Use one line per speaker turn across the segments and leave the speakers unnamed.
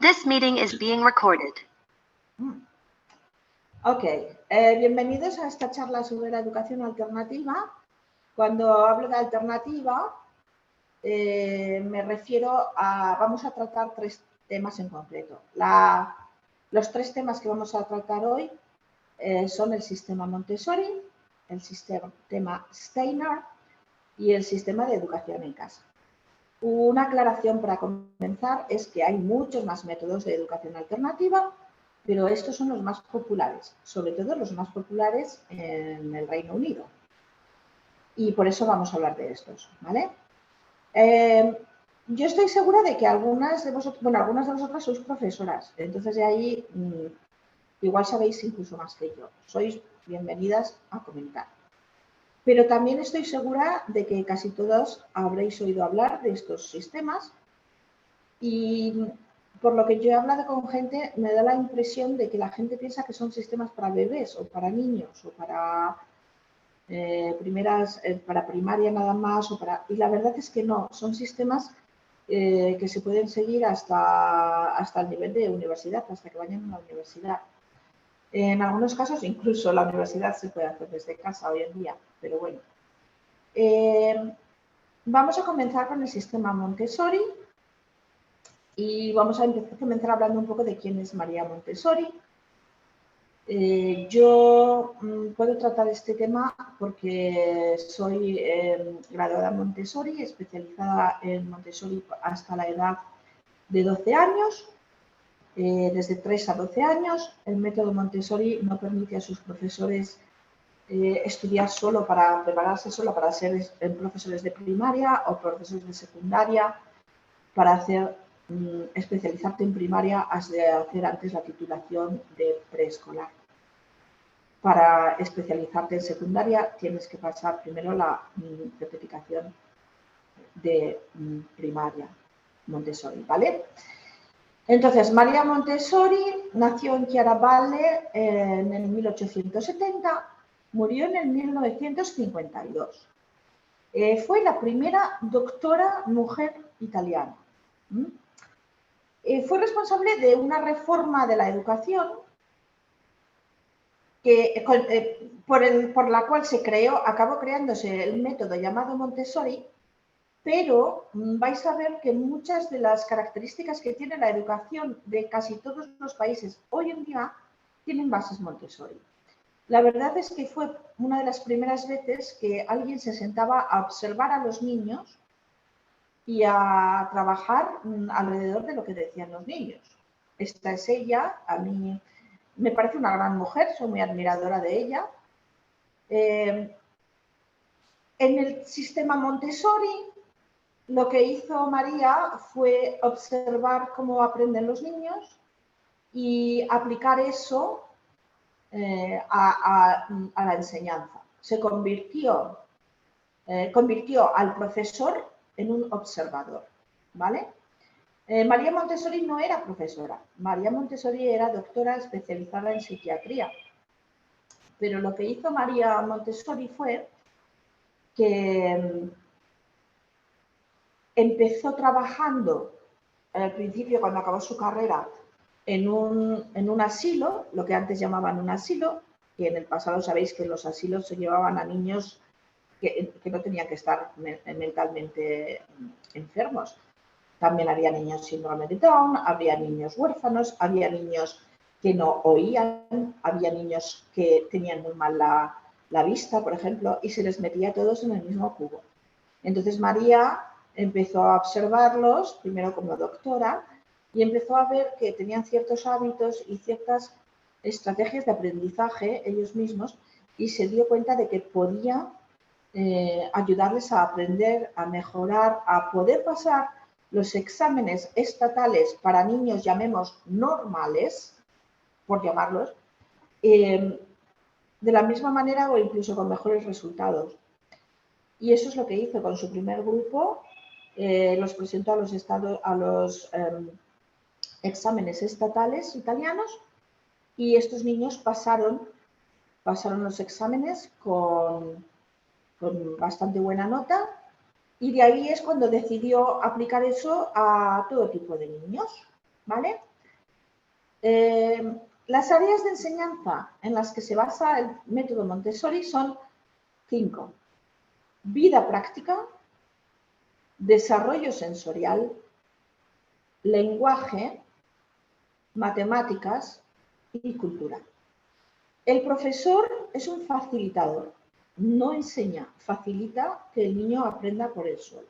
This meeting is being recorded.
Ok, bienvenidos a esta charla sobre la educación alternativa. Cuando hablo de alternativa, me refiero a, vamos a tratar tres temas en concreto. Los tres temas que vamos a tratar hoy son el sistema Montessori, el sistema Steiner y el sistema de educación en casa. Una aclaración para comenzar es que hay muchos más métodos de educación alternativa, pero estos son los más populares, sobre todo los más populares en el Reino Unido. Y por eso vamos a hablar de estos, ¿vale? Yo estoy segura de que algunas de vosotras sois profesoras, entonces de ahí igual sabéis incluso más que yo. Sois bienvenidas a comentar. Pero también estoy segura de que casi todos habréis oído hablar de estos sistemas y por lo que yo he hablado con gente me da la impresión de que la gente piensa que son sistemas para bebés o para niños o para para primaria nada más y la verdad es que no, son sistemas que se pueden seguir hasta el nivel de universidad, hasta que vayan a la universidad. En algunos casos incluso la universidad se puede hacer desde casa hoy en día, pero bueno. Vamos a comenzar con el sistema Montessori y vamos a comenzar hablando un poco de quién es María Montessori. Yo puedo tratar este tema porque soy graduada Montessori, especializada en Montessori hasta la edad de 12 años. Desde 3 a 12 años, el método Montessori no permite a sus profesores estudiar solo para prepararse solo para ser profesores de primaria o profesores de secundaria, para especializarte en primaria, has de hacer antes la titulación de preescolar. Para especializarte en secundaria tienes que pasar primero la certificación de primaria Montessori, ¿vale? Entonces, María Montessori nació en Chiaravalle en el 1870, murió en el 1952. Fue la primera doctora mujer italiana. Fue responsable de una reforma de la educación por la cual acabó creándose el método llamado Montessori, pero vais a ver que muchas de las características que tiene la educación de casi todos los países hoy en día tienen bases Montessori. La verdad es que fue una de las primeras veces que alguien se sentaba a observar a los niños y a trabajar alrededor de lo que decían los niños. Esta es ella, a mí me parece una gran mujer, soy muy admiradora de ella. En el sistema Montessori, lo que hizo María fue observar cómo aprenden los niños y aplicar eso a la enseñanza. Convirtió al profesor en un observador, ¿vale? María Montessori no era profesora. María Montessori era doctora especializada en psiquiatría. Pero lo que hizo María Montessori fue que empezó trabajando al principio, cuando acabó su carrera, en un asilo, lo que antes llamaban un asilo, y en el pasado sabéis que en los asilos se llevaban a niños que no tenían que estar mentalmente enfermos. También había niños síndrome de Down, había niños huérfanos, había niños que no oían, había niños que tenían muy mal la vista, por ejemplo, y se les metía a todos en el mismo cubo. Entonces María empezó a observarlos, primero como doctora, y empezó a ver que tenían ciertos hábitos y ciertas estrategias de aprendizaje ellos mismos y se dio cuenta de que podía ayudarles a aprender, a mejorar, a poder pasar los exámenes estatales para niños, llamemos normales, por llamarlos, de la misma manera o incluso con mejores resultados. Y eso es lo que hizo con su primer grupo, los presentó a los exámenes estatales italianos y estos niños pasaron los exámenes con bastante buena nota y de ahí es cuando decidió aplicar eso a todo tipo de niños, ¿vale? Las áreas de enseñanza en las que se basa el método Montessori son 5. Vida práctica, desarrollo sensorial, lenguaje, matemáticas y cultura. El profesor es un facilitador, no enseña, facilita que el niño aprenda por él solo.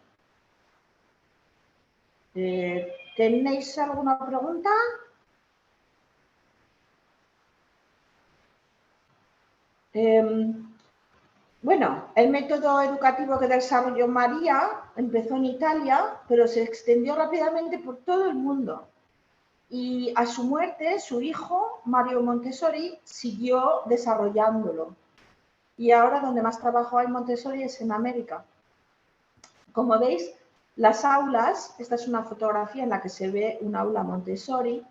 ¿Tenéis alguna pregunta? Bueno, el método educativo que desarrolló María empezó en Italia, pero se extendió rápidamente por todo el mundo. Y a su muerte, su hijo, Mario Montessori, siguió desarrollándolo. Y ahora donde más trabajo hay Montessori es en América. Como veis, las aulas, esta es una fotografía en la que se ve un aula Montessori.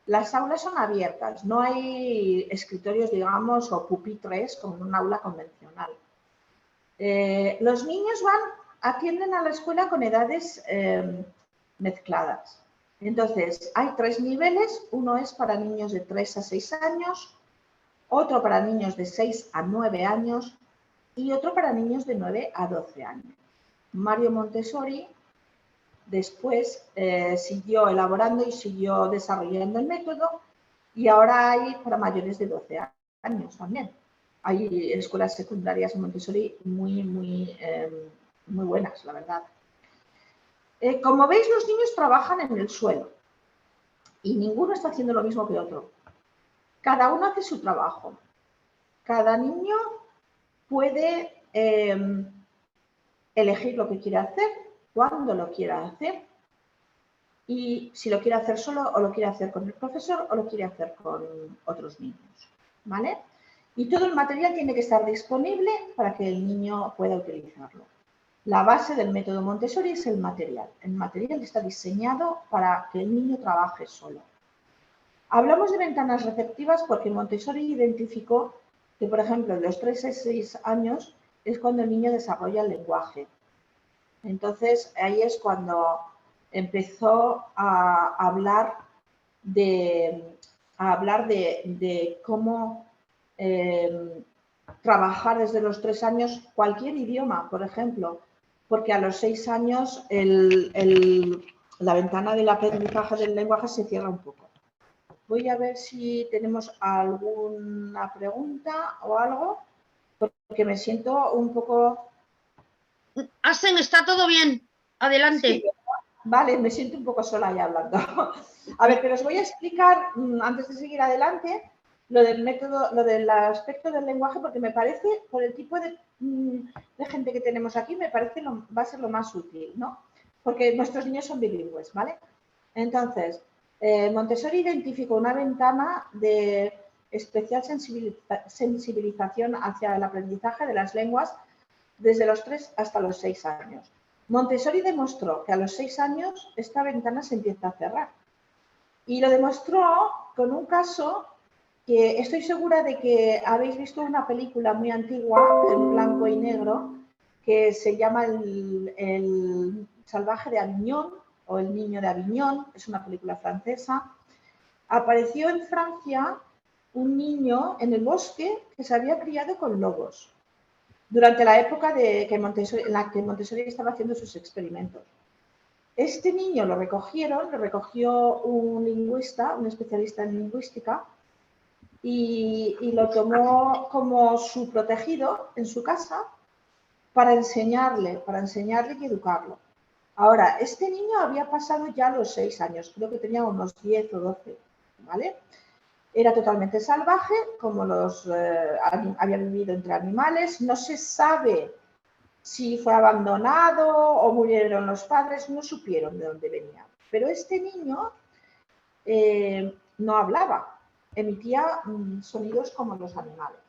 Las aulas son abiertas, no hay escritorios, digamos, o pupitres como en un aula convencional. Los niños atienden a la escuela con edades mezcladas. Entonces, hay 3 niveles. Uno es para niños de 3 a 6 años, otro para niños de 6 a 9 años y otro para niños de 9 a 12 años. Mario Montessori después siguió elaborando y siguió desarrollando el método y ahora hay para mayores de 12 años también. Hay escuelas secundarias Montessori muy buenas, la verdad. Como veis, los niños trabajan en el suelo y ninguno está haciendo lo mismo que otro. Cada uno hace su trabajo. Cada niño puede elegir lo que quiere hacer, cuándo lo quiera hacer y si lo quiere hacer solo o lo quiere hacer con el profesor o lo quiere hacer con otros niños, ¿vale? Y todo el material tiene que estar disponible para que el niño pueda utilizarlo. La base del método Montessori es el material. El material está diseñado para que el niño trabaje solo. Hablamos de ventanas receptivas porque Montessori identificó que, por ejemplo, en los 3 a 6 años es cuando el niño desarrolla el lenguaje. Entonces, ahí es cuando empezó a hablar de cómo trabajar desde los 3 años cualquier idioma, por ejemplo, porque a los 6 años la ventana del aprendizaje del lenguaje se cierra un poco. Voy a ver si tenemos alguna pregunta o algo, porque me siento un poco...
Asen, está todo bien. Adelante.
Sí, vale, me siento un poco sola ya hablando. A ver, pero os voy a explicar, antes de seguir adelante, lo del método, lo del aspecto del lenguaje, porque me parece, por el tipo de gente que tenemos aquí, me parece va a ser lo más útil, ¿no? Porque nuestros niños son bilingües, ¿vale? Entonces, Montessori identificó una ventana de especial sensibilización hacia el aprendizaje de las lenguas desde los 3 hasta los 6 años. Montessori demostró que a los 6 años esta ventana se empieza a cerrar. Y lo demostró con un caso que estoy segura de que habéis visto una película muy antigua, en blanco y negro, que se llama El salvaje de Avignon o El niño de Avignon, es una película francesa. Apareció en Francia un niño en el bosque que se había criado con lobos durante la época en la que Montessori estaba haciendo sus experimentos. Este niño lo recogió un lingüista, un especialista en lingüística, y lo tomó como su protegido en su casa para enseñarle y educarlo. Ahora, este niño había pasado ya los 6 años, creo que tenía unos 10 o 12, ¿vale? Era totalmente salvaje, como había vivido entre animales. No se sabe si fue abandonado o murieron los padres, no supieron de dónde venía. Pero este niño no hablaba, emitía sonidos como los animales.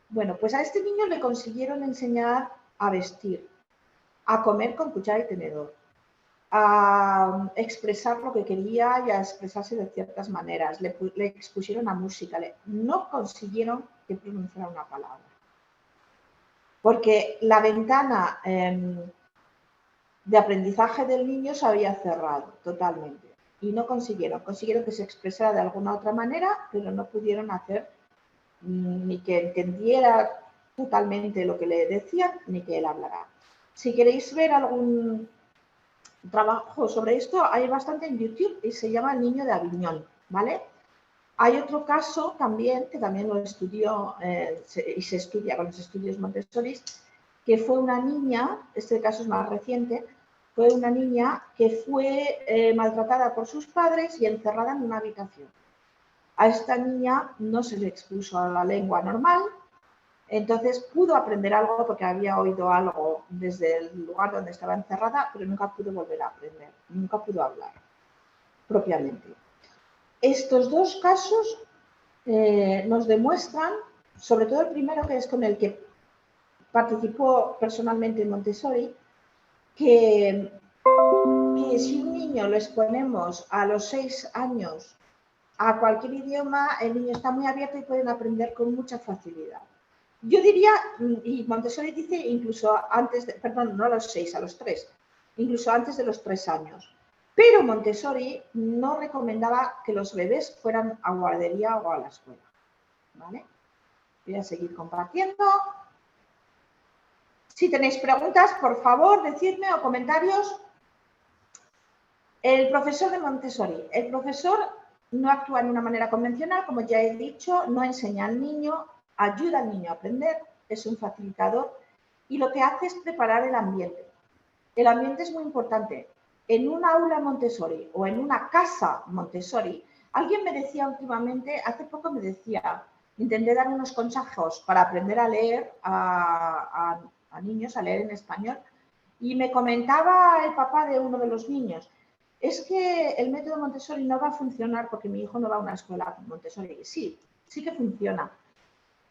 Bueno, pues a este niño le consiguieron enseñar a vestir, a comer con cuchara y tenedor, a expresar lo que quería y a expresarse de ciertas maneras. Le expusieron a música, no consiguieron que pronunciara una palabra. Porque la ventana de aprendizaje del niño se había cerrado totalmente. y no consiguieron. Consiguieron que se expresara de alguna otra manera, pero no pudieron hacer ni que entendiera totalmente lo que le decían, ni que él hablara. Si queréis ver algún trabajo sobre esto, hay bastante en YouTube y se llama El niño de Aviñón, ¿vale? Hay otro caso también, que también lo estudió y se estudia con los estudios Montessori, que fue una niña, este caso es más reciente, fue una niña que fue maltratada por sus padres y encerrada en una habitación. A esta niña no se le expuso a la lengua normal, entonces pudo aprender algo porque había oído algo desde el lugar donde estaba encerrada, pero nunca pudo volver a aprender, nunca pudo hablar propiamente. Estos dos casos nos demuestran, sobre todo el primero, que es con el que participó personalmente en Montessori, que si un niño lo exponemos a los 6 años a cualquier idioma, el niño está muy abierto y pueden aprender con mucha facilidad. Yo diría, y Montessori dice incluso antes, perdón, no a los 6, a los 3, incluso antes de los 3 años. Pero Montessori no recomendaba que los bebés fueran a guardería o a la escuela, ¿vale? Voy a seguir compartiendo. Si tenéis preguntas, por favor, decidme o comentarios. El profesor de Montessori. El profesor no actúa de una manera convencional, como ya he dicho, no enseña al niño, ayuda al niño a aprender, es un facilitador y lo que hace es preparar el ambiente. El ambiente es muy importante. En un aula Montessori o en una casa Montessori, alguien me decía últimamente, hace poco me decía, intenté dar unos consejos para aprender a leer a niños, a leer en español, y me comentaba el papá de uno de los niños, es que el método Montessori no va a funcionar porque mi hijo no va a una escuela Montessori. Sí, sí que funciona,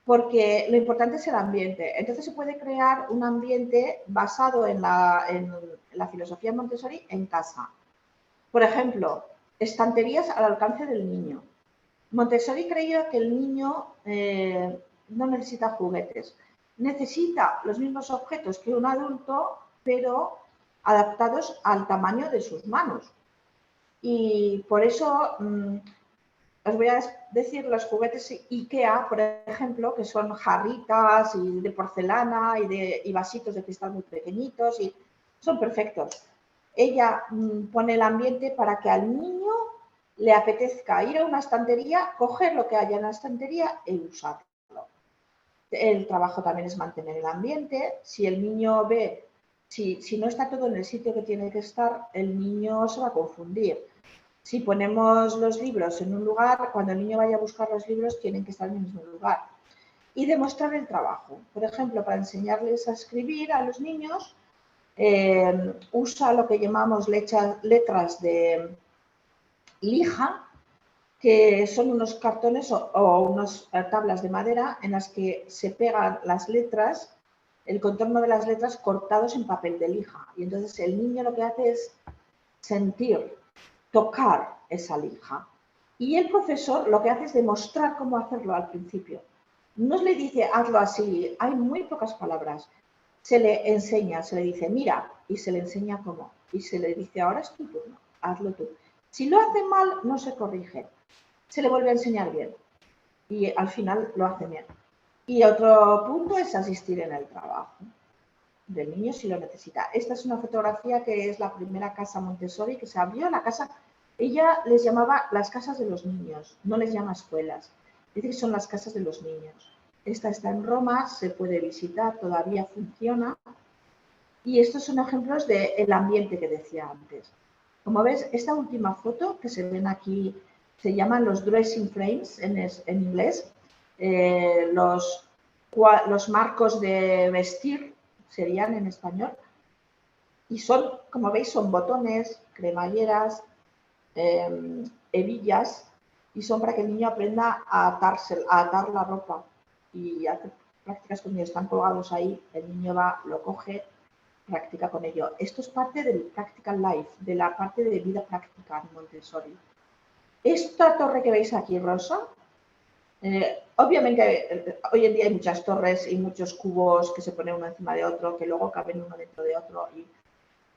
porque lo importante es el ambiente. Entonces se puede crear un ambiente basado en la filosofía Montessori en casa. Por ejemplo, estanterías al alcance del niño. Montessori creía que el niño no necesita juguetes, necesita los mismos objetos que un adulto, pero adaptados al tamaño de sus manos. Y por eso os voy a decir los juguetes IKEA, por ejemplo, que son jarritas y de porcelana y vasitos de cristal muy pequeñitos y son perfectos. Ella pone el ambiente para que al niño le apetezca ir a una estantería, coger lo que haya en la estantería y usarlo. El trabajo también es mantener el ambiente. Si el niño ve, si no está todo en el sitio que tiene que estar, el niño se va a confundir. Si ponemos los libros en un lugar, cuando el niño vaya a buscar los libros, tienen que estar en el mismo lugar. Y demostrar el trabajo. Por ejemplo, para enseñarles a escribir a los niños, usa lo que llamamos letras de lija, que son unos cartones o unas tablas de madera en las que se pegan las letras, el contorno de las letras cortados en papel de lija. Y entonces el niño lo que hace es sentir, tocar esa lija. Y el profesor lo que hace es demostrar cómo hacerlo al principio. No le dice, hazlo así, hay muy pocas palabras. Se le enseña, se le dice, mira, y se le enseña cómo. Y se le dice, ahora es tu turno, hazlo tú. Si lo hace mal, no se corrige. Se le vuelve a enseñar bien. Y al final lo hace bien. Y otro punto es asistir en el trabajo del niño si lo necesita. Esta es una fotografía que es la primera casa Montessori que se abrió. La casa, ella les llamaba las casas de los niños, no les llama escuelas. Dice que son las casas de los niños. Esta está en Roma, se puede visitar, todavía funciona. Y estos son ejemplos del ambiente que decía antes. Como ves, esta última foto que se ven aquí se llaman los dressing frames en inglés, los marcos de vestir serían en español, y son, como veis, son botones, cremalleras, hebillas, y son para que el niño aprenda a atar la ropa y hacer prácticas cuando están colgados ahí, el niño va, lo coge, practica con ello. Esto es parte del practical life, de la parte de vida práctica en Montessori. Esta torre que veis aquí rosa, obviamente hoy en día hay muchas torres y muchos cubos que se ponen uno encima de otro, que luego caben uno dentro de otro.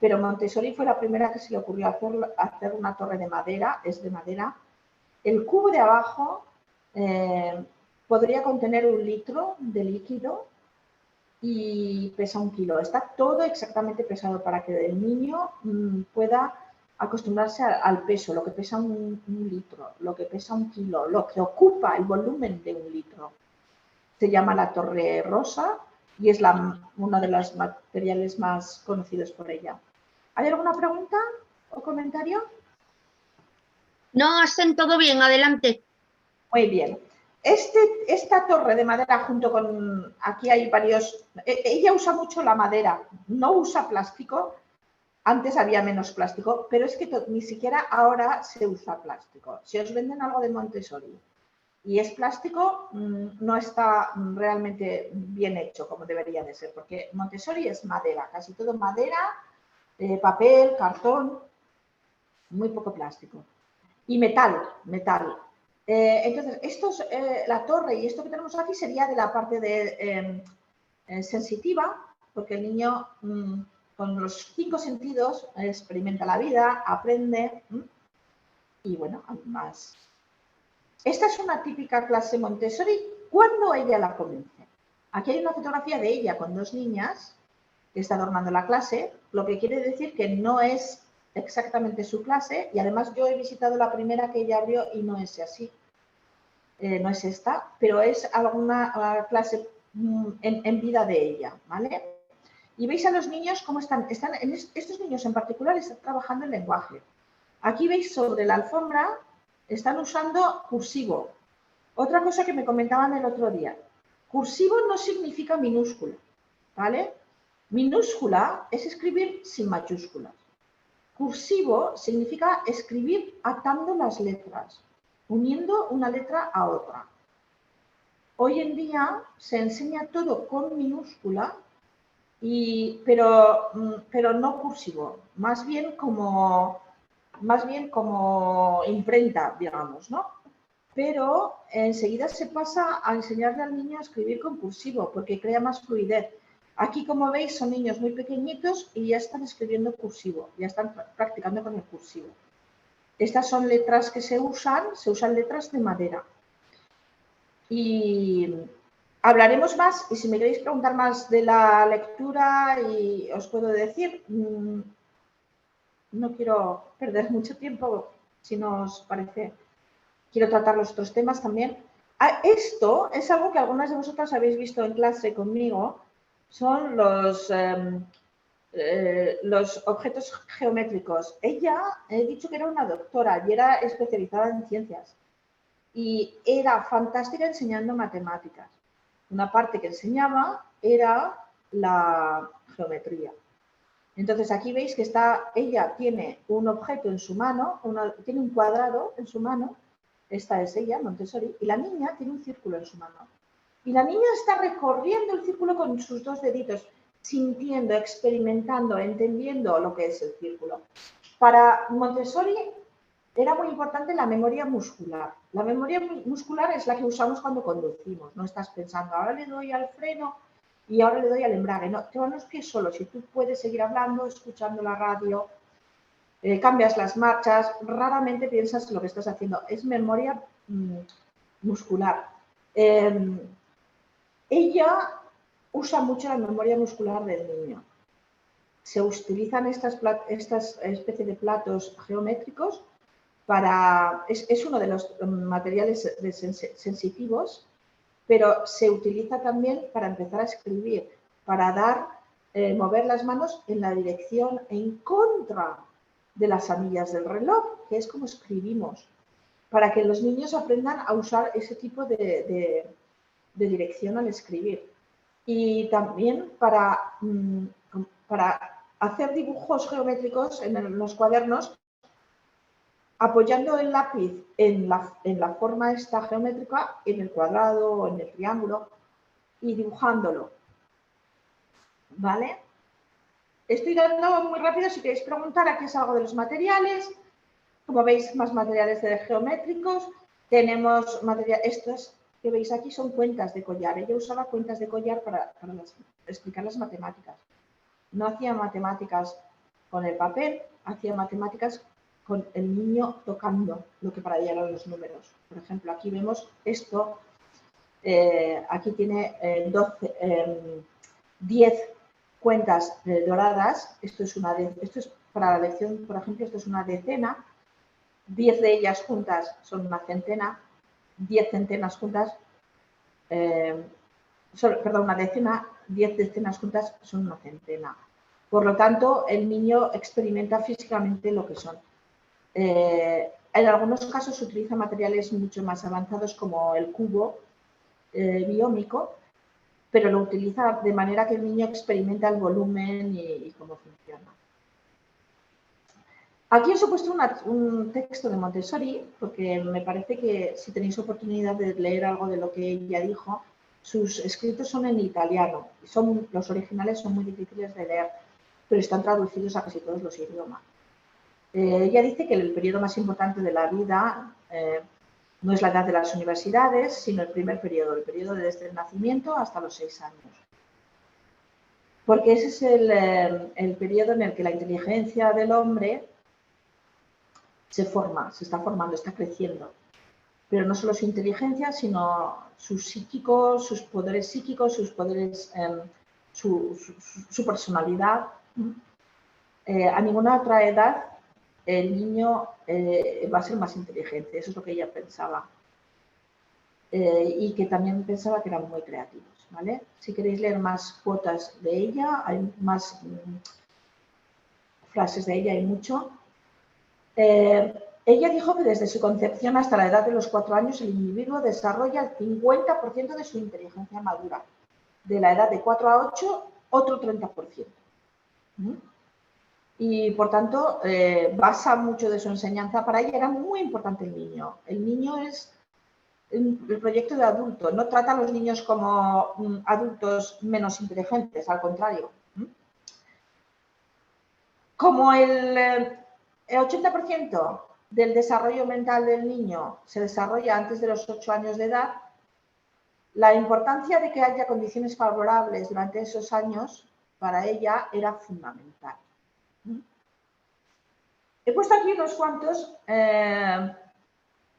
pero Montessori fue la primera que se le ocurrió hacer una torre de madera, es de madera. El cubo de abajo podría contener 1 litro de líquido y pesa 1 kilo. Está todo exactamente pesado para que el niño pueda acostumbrarse al peso, lo que pesa 1 litro, lo que pesa 1 kilo, lo que ocupa el volumen de 1 litro. Se llama la torre rosa y es uno de los materiales más conocidos por ella. ¿Hay alguna pregunta o comentario?
No, hacen todo bien, adelante.
Muy bien. Esta torre de madera junto con... Aquí hay varios... Ella usa mucho la madera, no usa plástico. Antes había menos plástico, pero es que ni siquiera ahora se usa plástico. Si os venden algo de Montessori y es plástico, no está realmente bien hecho como debería de ser, porque Montessori es madera, casi todo madera, papel, cartón, muy poco plástico. Y metal. Entonces, la torre y esto que tenemos aquí sería de la parte de sensitiva, porque el niño con los 5 sentidos experimenta la vida, aprende y bueno, más. Esta es una típica clase Montessori cuando ella la comience. Aquí hay una fotografía de ella con 2 niñas que está adornando la clase, lo que quiere decir que no es exactamente su clase y además yo he visitado la primera que ella abrió y no es así. No es esta, pero es alguna clase en vida de ella, ¿vale? Y veis a los niños cómo están estos niños en particular están trabajando el lenguaje. Aquí veis sobre la alfombra, están usando cursivo. Otra cosa que me comentaban el otro día, cursivo no significa minúscula, ¿vale? Minúscula es escribir sin mayúsculas. Cursivo significa escribir atando las letras, uniendo una letra a otra. Hoy en día se enseña todo con minúscula, pero no cursivo, más bien como imprenta, digamos, ¿no? Pero enseguida se pasa a enseñarle al niño a escribir con cursivo, porque crea más fluidez. Aquí, como veis, son niños muy pequeñitos y ya están escribiendo cursivo, ya están practicando con el cursivo. Estas son letras que se usan letras de madera. Y hablaremos más, y si me queréis preguntar más de la lectura, y os puedo decir, no quiero perder mucho tiempo, si no os parece, quiero tratar los otros temas también. Esto es algo que algunas de vosotras habéis visto en clase conmigo, son los objetos geométricos. Ella, he dicho que era una doctora y era especializada en ciencias y era fantástica enseñando matemáticas. Una parte que enseñaba era la geometría. Entonces aquí veis que ella tiene un objeto en su mano, tiene un cuadrado en su mano, esta es ella, Montessori, y la niña tiene un círculo en su mano. Y la niña está recorriendo el círculo con sus 2 deditos, sintiendo, experimentando, entendiendo lo que es el círculo. Para Montessori era muy importante la memoria muscular. La memoria muscular es la que usamos cuando conducimos. No estás pensando, ahora le doy al freno y ahora le doy al embrague. No, te van los pies solos y tú puedes seguir hablando, escuchando la radio, cambias las marchas, raramente piensas en lo que estás haciendo. Es memoria muscular. Ella usa mucho la memoria muscular del niño. Se utilizan estas especies de platos geométricos es uno de los materiales sensitivos, pero se utiliza también para empezar a escribir, para mover las manos en la dirección en contra de las anillas del reloj, que es como escribimos, para que los niños aprendan a usar ese tipo de dirección al escribir. Y también para hacer dibujos geométricos en los cuadernos, apoyando el lápiz en la forma esta geométrica, en el cuadrado o en el triángulo, y dibujándolo. ¿Vale? Estoy dando muy rápido, si queréis preguntar, aquí es algo de los materiales. Como veis, más materiales geométricos. Tenemos estos que veis aquí son cuentas de collar. Ella usaba cuentas de collar para explicar las matemáticas. No hacía matemáticas con el papel, hacía matemáticas con el niño tocando lo que para ella eran los números. Por ejemplo, aquí vemos esto, aquí tiene 10 cuentas doradas, esto es para la lección, por ejemplo, esto es una decena, 10 de ellas juntas son una centena, 10 centenas juntas, una decena, 10 decenas juntas son una centena. Por lo tanto, el niño experimenta físicamente lo que son. En algunos casos se utilizan materiales mucho más avanzados como el cubo biómico, pero lo utiliza de manera que el niño experimenta el volumen y cómo funciona. Aquí os he puesto un texto de Montessori, porque me parece que si tenéis oportunidad de leer algo de lo que ella dijo, sus escritos son en italiano. Los originales son muy difíciles de leer, pero están traducidos a casi todos los idiomas. Ella dice que el periodo más importante de la vida no es la edad de las universidades, sino el primer periodo, el periodo desde el nacimiento hasta los 6 años. Porque ese es el periodo en el que la inteligencia del hombre se está formando, está creciendo. Pero no solo su inteligencia, sino sus psíquicos, sus poderes psíquicos, sus poderes, su personalidad. A ninguna otra edad el niño va a ser más inteligente, eso es lo que ella pensaba. Y que también pensaba que eran muy creativos, ¿vale? Si queréis leer más cuotas de ella, hay más frases de ella, hay mucho. Ella dijo que desde su concepción hasta la edad de los 4 años el individuo desarrolla el 50% de su inteligencia madura. De la edad de 4 a 8, otro 30%. Y por tanto, basa mucho de su enseñanza. Para ella era muy importante el niño. El niño es el proyecto de adulto. No trata a los niños como adultos menos inteligentes, al contrario. Como el 80% del desarrollo mental del niño se desarrolla antes de los 8 años de edad, la importancia de que haya condiciones favorables durante esos años para ella era fundamental. He puesto aquí unos cuantos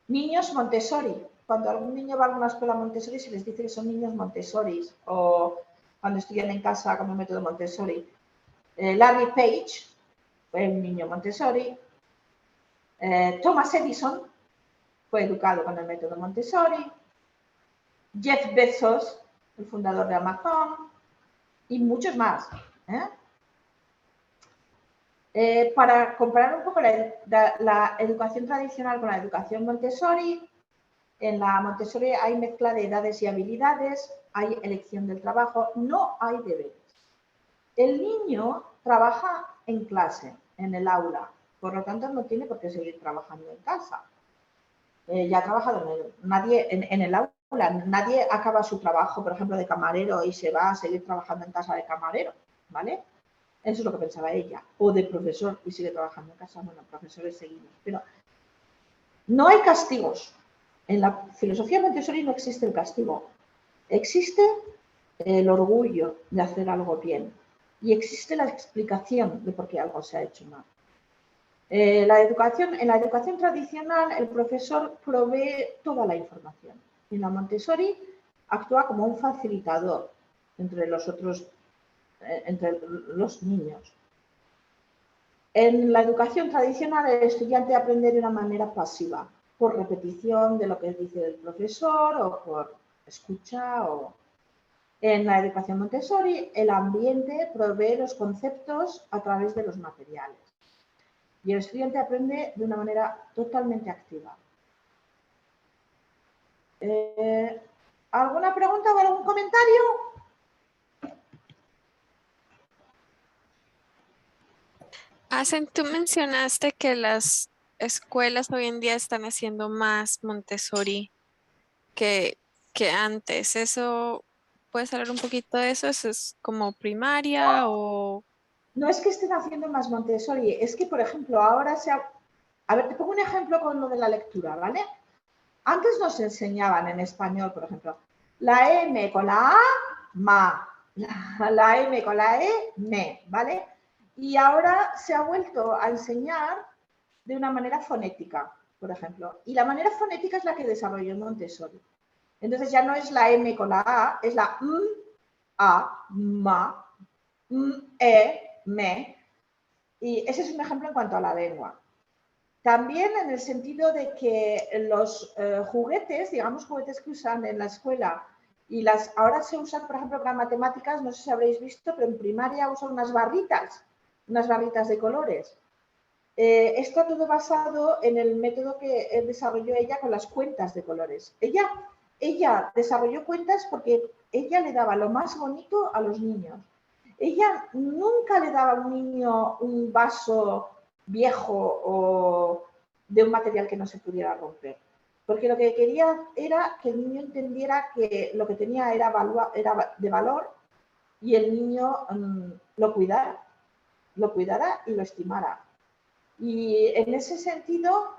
niños Montessori. Cuando algún niño va a alguna escuela Montessori se les dice que son niños Montessori o cuando estudian en casa como método Montessori. Larry Page fue un niño Montessori. Thomas Edison fue educado con el método Montessori. Jeff Bezos, el fundador de Amazon, y muchos más. Para comparar un poco la educación tradicional con la educación Montessori, en la Montessori hay mezcla de edades y habilidades, hay elección del trabajo, no hay deberes. El niño trabaja en clase, en el aula, por lo tanto no tiene por qué seguir trabajando en casa. Ya ha trabajado en el aula, nadie acaba su trabajo, por ejemplo, de camarero y se va a seguir trabajando en casa de camarero, ¿vale? Eso es lo que pensaba ella. O de profesor y sigue trabajando en casa. Bueno, profesores seguimos. Pero no hay castigos. En la filosofía Montessori no existe el castigo. Existe el orgullo de hacer algo bien. Y existe la explicación de por qué algo se ha hecho mal. En la educación tradicional, el profesor provee toda la información. En la Montessori actúa como un facilitador entre los niños. En la educación tradicional, el estudiante aprende de una manera pasiva, por repetición de lo que dice el profesor o por escucha. En la educación Montessori, el ambiente provee los conceptos a través de los materiales. Y el estudiante aprende de una manera totalmente activa. ¿Alguna pregunta o algún comentario?
Asen, tú mencionaste que las escuelas hoy en día están haciendo más Montessori que antes. ¿Eso puedes hablar un poquito de eso? ¿Eso es como primaria o...?
No es que estén haciendo más Montessori, es que, por ejemplo, ahora A ver, te pongo un ejemplo con lo de la lectura, ¿vale? Antes nos enseñaban en español, por ejemplo, la M con la A, ma. La M con la E, me, ¿vale? Y ahora se ha vuelto a enseñar de una manera fonética, por ejemplo. Y la manera fonética es la que desarrolló Montessori. Entonces ya no es la M con la A, es la M, A, ma, me. Y ese es un ejemplo en cuanto a la lengua. También en el sentido de que los juguetes, digamos juguetes que usan en la escuela, y ahora se usan, por ejemplo, para matemáticas, no sé si habréis visto, pero en primaria usan unas barritas de colores. Está todo basado en el método que desarrolló ella con las cuentas de colores. Ella desarrolló cuentas porque ella le daba lo más bonito a los niños. Ella nunca le daba a un niño un vaso viejo o de un material que no se pudiera romper. Porque lo que quería era que el niño entendiera que lo que tenía era de valor y el niño lo cuidara y lo estimara. Y en ese sentido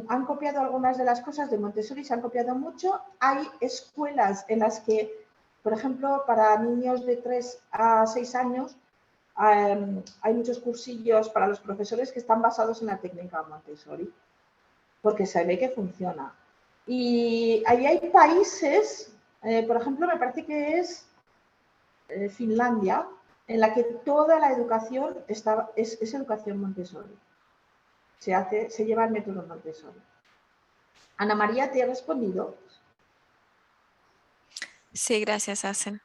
han copiado algunas de las cosas de Montessori, se han copiado mucho. Hay escuelas en las que, por ejemplo, para niños de 3 a 6 años, hay muchos cursillos para los profesores que están basados en la técnica Montessori, porque se ve que funciona. Y ahí hay países, por ejemplo, me parece que es Finlandia, en la que toda la educación es educación Montessori. Se lleva el método Montessori. Ana María, ¿te he respondido?
Sí, gracias, Asen.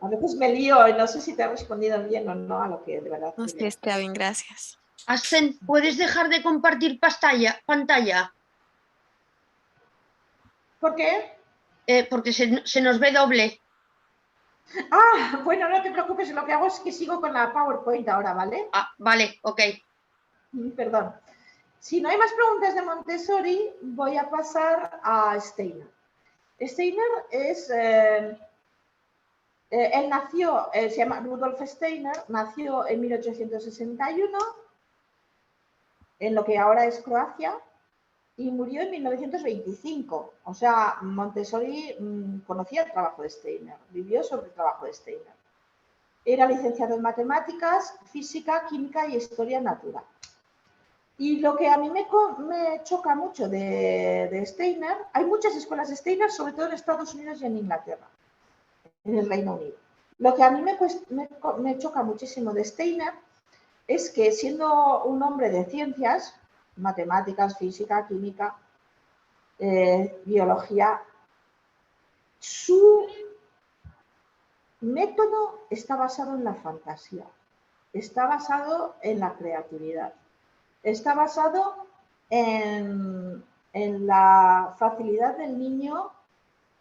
A veces me lío y no sé si te he respondido bien o no a lo que de verdad
No, sí,
quería.
está bien, gracias.
Asen, ¿puedes dejar de compartir pantalla?
¿Por qué?
Porque se nos ve doble.
Ah, bueno, no te preocupes, lo que hago es que sigo con la PowerPoint ahora, ¿vale?
Ah, vale, ok.
Perdón. Si no hay más preguntas de Montessori, voy a pasar a Steiner. Steiner es... él nació, se llama Rudolf Steiner, nació en 1861 en lo que ahora es Croacia y murió en 1925. O sea, Montessori conocía el trabajo de Steiner, vivió sobre el trabajo de Steiner. Era licenciado en matemáticas, física, química y historia natural. Y lo que a mí me choca mucho de Steiner, hay muchas escuelas de Steiner, sobre todo en Estados Unidos y en Inglaterra, en el Reino Unido. Lo que a mí me choca muchísimo de Steiner es que siendo un hombre de ciencias, matemáticas, física, química, biología, su método está basado en la fantasía, está basado en la creatividad, está basado en la facilidad del niño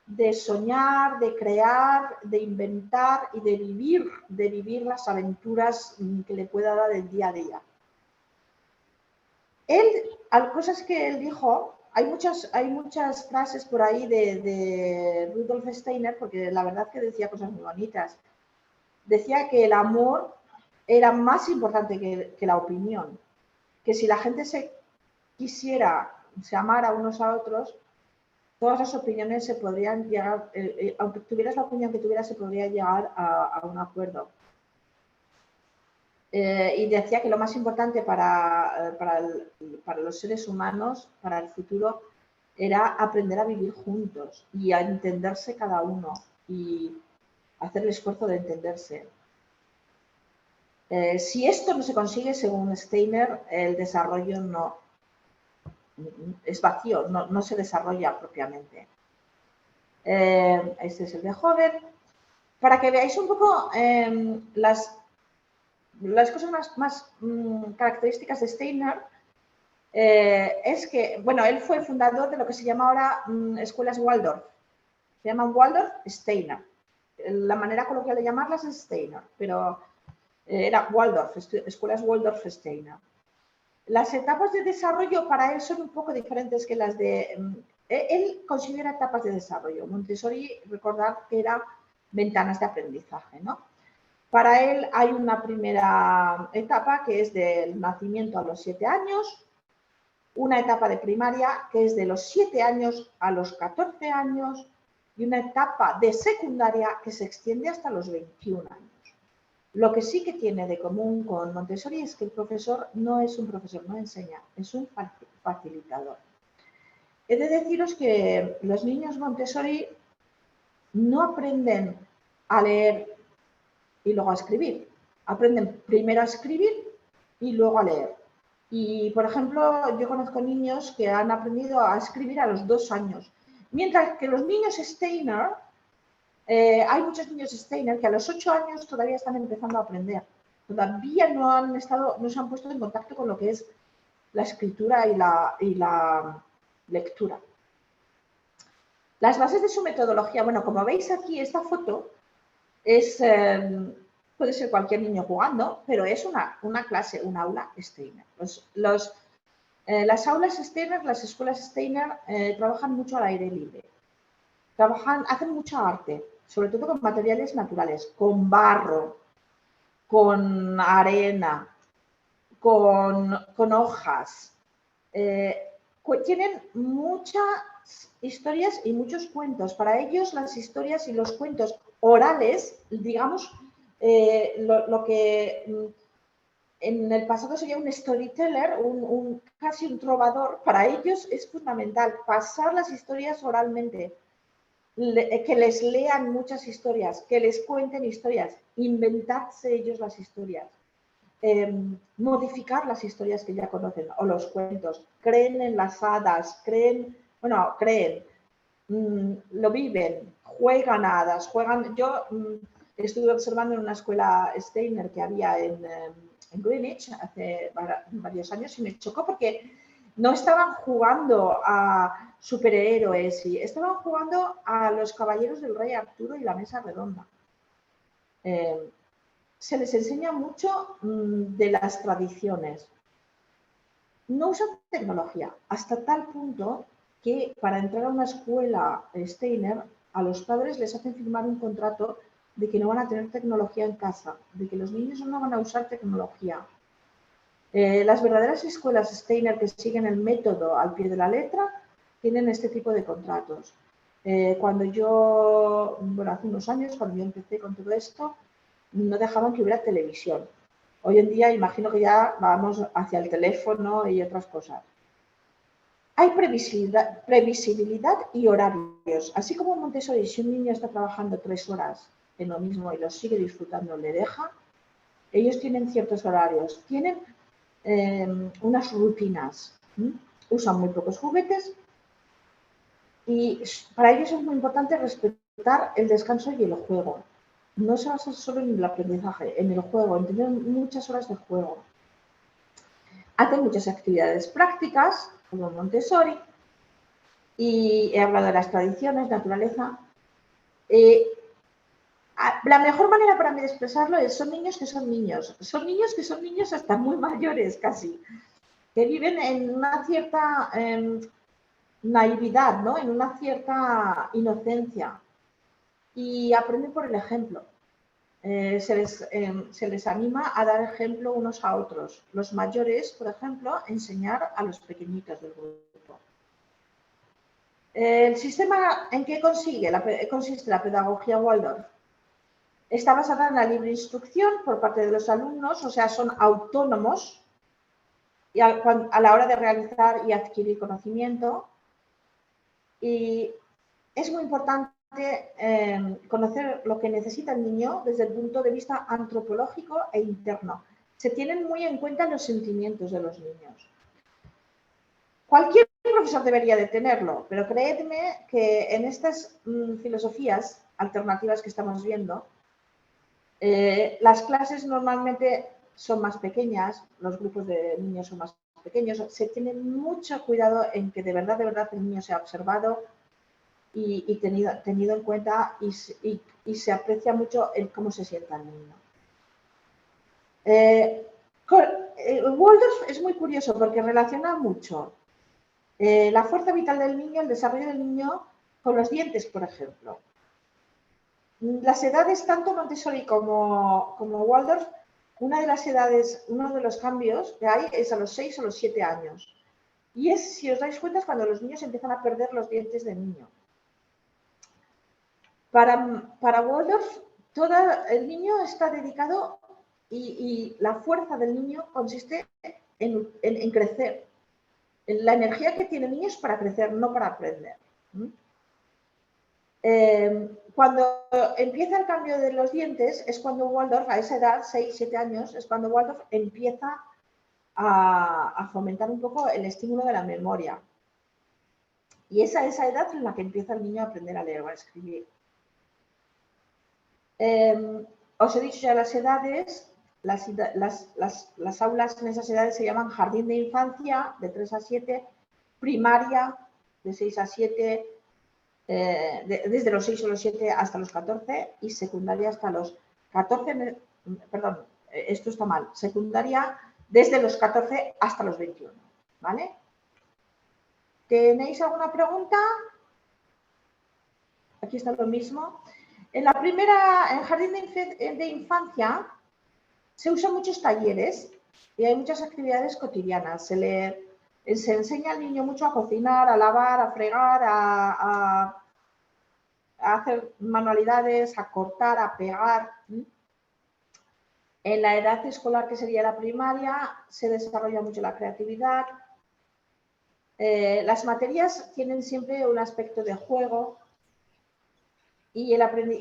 de soñar, de crear, de inventar y de vivir las aventuras que le pueda dar el día a día. Cosas que él dijo, hay muchas frases por ahí de Rudolf Steiner, porque la verdad que decía cosas muy bonitas. Decía que el amor era más importante que la opinión, que si la gente se amara unos a otros, todas las opiniones se podrían llegar, aunque tuvieras la opinión que tuvieras, se podría llegar a un acuerdo. Y decía que lo más importante para los seres humanos, para el futuro, era aprender a vivir juntos y a entenderse cada uno y hacer el esfuerzo de entenderse. Si esto no se consigue, según Steiner, el desarrollo no es vacío, no se desarrolla propiamente. Este es el de joven. Para que veáis un poco las cosas más características de Steiner, es que, bueno, él fue fundador de lo que se llama ahora escuelas Waldorf. Se llaman Waldorf Steiner. La manera coloquial de llamarlas es Steiner, pero era Waldorf, escuelas Waldorf Steiner. Las etapas de desarrollo para él son un poco diferentes que las de... él considera etapas de desarrollo. Montessori, recordad que era ventanas de aprendizaje, ¿no? Para él hay una primera etapa que es del nacimiento a los 7 años, una etapa de primaria que es de los 7 años a los 14 años y una etapa de secundaria que se extiende hasta los 21 años. Lo que sí que tiene de común con Montessori es que el profesor no es un profesor, no enseña, es un facilitador. He de deciros que los niños Montessori no aprenden a leer y luego a escribir. Aprenden primero a escribir y luego a leer. Y, por ejemplo, yo conozco niños que han aprendido a escribir a los 2 años. Mientras que los niños Steiner, hay muchos niños Steiner que a los 8 años todavía están empezando a aprender. Todavía no se han puesto en contacto con lo que es la escritura y la lectura. Las bases de su metodología, bueno, como veis aquí, esta foto puede ser cualquier niño jugando, pero es una clase, un aula Steiner. Las aulas Steiner, las escuelas Steiner, trabajan mucho al aire libre. Hacen mucha arte, sobre todo con materiales naturales, con barro, con arena, con hojas. Tienen muchas historias y muchos cuentos. Para ellos las historias y los cuentos orales, digamos, lo que en el pasado sería un storyteller, casi un trovador, para ellos es fundamental pasar las historias oralmente, que les lean muchas historias, que les cuenten historias, inventarse ellos las historias. Modificar las historias que ya conocen o los cuentos, creen en las hadas, creen, lo viven, juegan a hadas, yo estuve observando en una escuela Steiner que había en Greenwich hace varios años y me chocó porque no estaban jugando a superhéroes, estaban jugando a los caballeros del rey Arturo y la mesa redonda. Se les enseña mucho de las tradiciones. No usan tecnología, hasta tal punto que para entrar a una escuela Steiner, a los padres les hacen firmar un contrato de que no van a tener tecnología en casa, de que los niños no van a usar tecnología. Las verdaderas escuelas Steiner que siguen el método al pie de la letra tienen este tipo de contratos. Cuando yo, hace unos años, cuando yo empecé con todo esto, no dejaban que hubiera televisión. Hoy en día imagino que ya vamos hacia el teléfono y otras cosas. Hay previsibilidad y horarios. Así como en Montessori, si un niño está trabajando 3 horas en lo mismo y lo sigue disfrutando, le deja, ellos tienen ciertos horarios, tienen unas rutinas, usan muy pocos juguetes y para ellos es muy importante respetar el descanso y el juego. No se basa solo en el aprendizaje, en el juego, en tener muchas horas de juego. Hacen muchas actividades prácticas, como Montessori, y he hablado de las tradiciones, naturaleza. La mejor manera para mí de expresarlo es son niños que son niños. Son niños que son niños hasta muy mayores casi, que viven en una cierta naividad, ¿no? En una cierta inocencia y aprenden por el ejemplo. Se les anima a dar ejemplo unos a otros. Los mayores, por ejemplo, enseñar a los pequeñitos del grupo. ¿El sistema en qué consiste la pedagogía Waldorf? Está basada en la libre instrucción por parte de los alumnos, o sea, son autónomos y a la hora de realizar y adquirir conocimiento. Y es muy importante conocer lo que necesita el niño desde el punto de vista antropológico e interno. Se tienen muy en cuenta los sentimientos de los niños. Cualquier profesor debería de tenerlo, pero creedme que en estas filosofías alternativas que estamos viendo, las clases normalmente son más pequeñas, los grupos de niños son más pequeños, se tiene mucho cuidado en que de verdad el niño sea observado y tenido en cuenta y se aprecia mucho el cómo se sienta el niño. Waldorf es muy curioso porque relaciona mucho la fuerza vital del niño, el desarrollo del niño con los dientes, por ejemplo. Las edades, tanto Montessori como Waldorf, una de las edades, uno de los cambios que hay es a los 6 o los 7 años. Y es, si os dais cuenta, es cuando los niños empiezan a perder los dientes de niño. Para Waldorf, el niño está dedicado y la fuerza del niño consiste en crecer. La energía que tiene el niño es para crecer, no para aprender. Cuando empieza el cambio de los dientes es cuando Waldorf, a esa edad, 6, 7 años, es cuando Waldorf empieza a fomentar un poco el estímulo de la memoria. Y esa es esa edad en la que empieza el niño a aprender a leer o a escribir. Os he dicho ya las edades, las aulas en esas edades se llaman jardín de infancia, de 3 a 7, primaria, de 6 a 7, desde los 6 o los 7 hasta los 14 y secundaria hasta los 14, perdón, esto está mal, secundaria desde los 14 hasta los 21, ¿vale? ¿Tenéis alguna pregunta? Aquí está lo mismo. En el jardín de infancia se usan muchos talleres y hay muchas actividades cotidianas. Se enseña al niño mucho a cocinar, a lavar, a fregar, a hacer manualidades, a cortar, a pegar. En la edad escolar, que sería la primaria, se desarrolla mucho la creatividad. Las materias tienen siempre un aspecto de juego y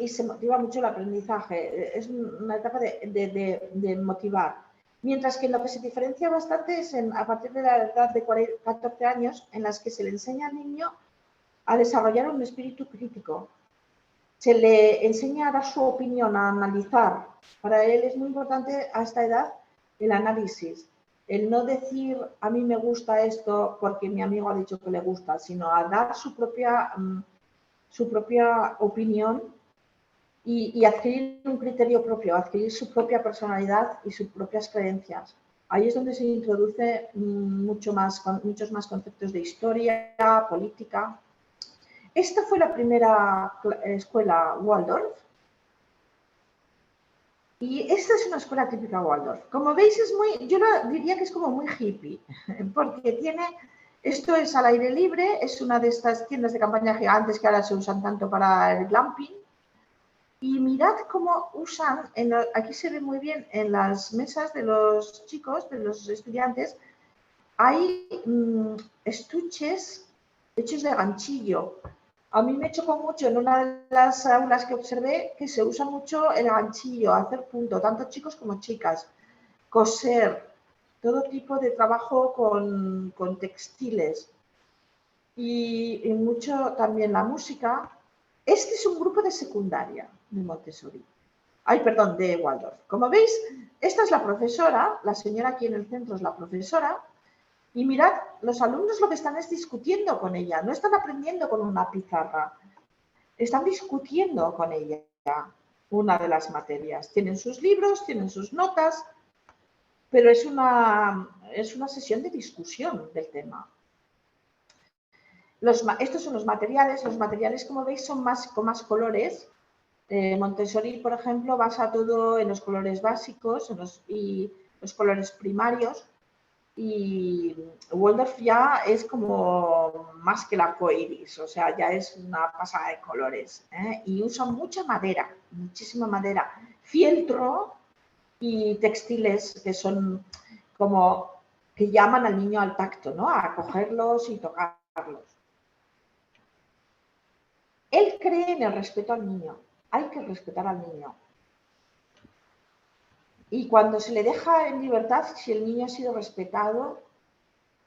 se motiva mucho el aprendizaje. Es una etapa de motivar. Mientras que en lo que se diferencia bastante es a partir de la edad de 14 años, en las que se le enseña al niño a desarrollar un espíritu crítico. Se le enseña a dar su opinión, a analizar. Para él es muy importante a esta edad el análisis. El no decir a mí me gusta esto porque mi amigo ha dicho que le gusta, sino a dar su propia opinión y adquirir un criterio propio, adquirir su propia personalidad y sus propias creencias. Ahí es donde se introduce muchos más conceptos de historia, política. Esta fue la primera escuela Waldorf y esta es una escuela típica Waldorf. Como veis, yo diría que es como muy hippie, porque esto es al aire libre, es una de estas tiendas de campaña gigantes que ahora se usan tanto para el glamping. Y mirad cómo usan, aquí se ve muy bien en las mesas de los chicos, de los estudiantes, hay estuches hechos de ganchillo. A mí me chocó mucho en una de las aulas que observé que se usa mucho el ganchillo, hacer punto, tanto chicos como chicas, coser, todo tipo de trabajo con textiles y mucho también la música. Este es un grupo de secundaria de Montessori. Ay, perdón, de Waldorf. Como veis, esta es la profesora, la señora aquí en el centro es la profesora. Y mirad, los alumnos lo que están es discutiendo con ella, no están aprendiendo con una pizarra, están discutiendo con ella una de las materias. Tienen sus libros, tienen sus notas, pero es una sesión de discusión del tema. Estos son los materiales como veis son con más colores. Montessori, por ejemplo, basa todo en los colores básicos y los colores primarios. Y Waldorf ya es como más que el arcoíris, o sea, ya es una pasada de colores. Y usan mucha madera, muchísima madera, fieltro y textiles que son como que llaman al niño al tacto, ¿no? A cogerlos y tocarlos. Él cree en el respeto al niño, hay que respetar al niño. Y cuando se le deja en libertad, si el niño ha sido respetado,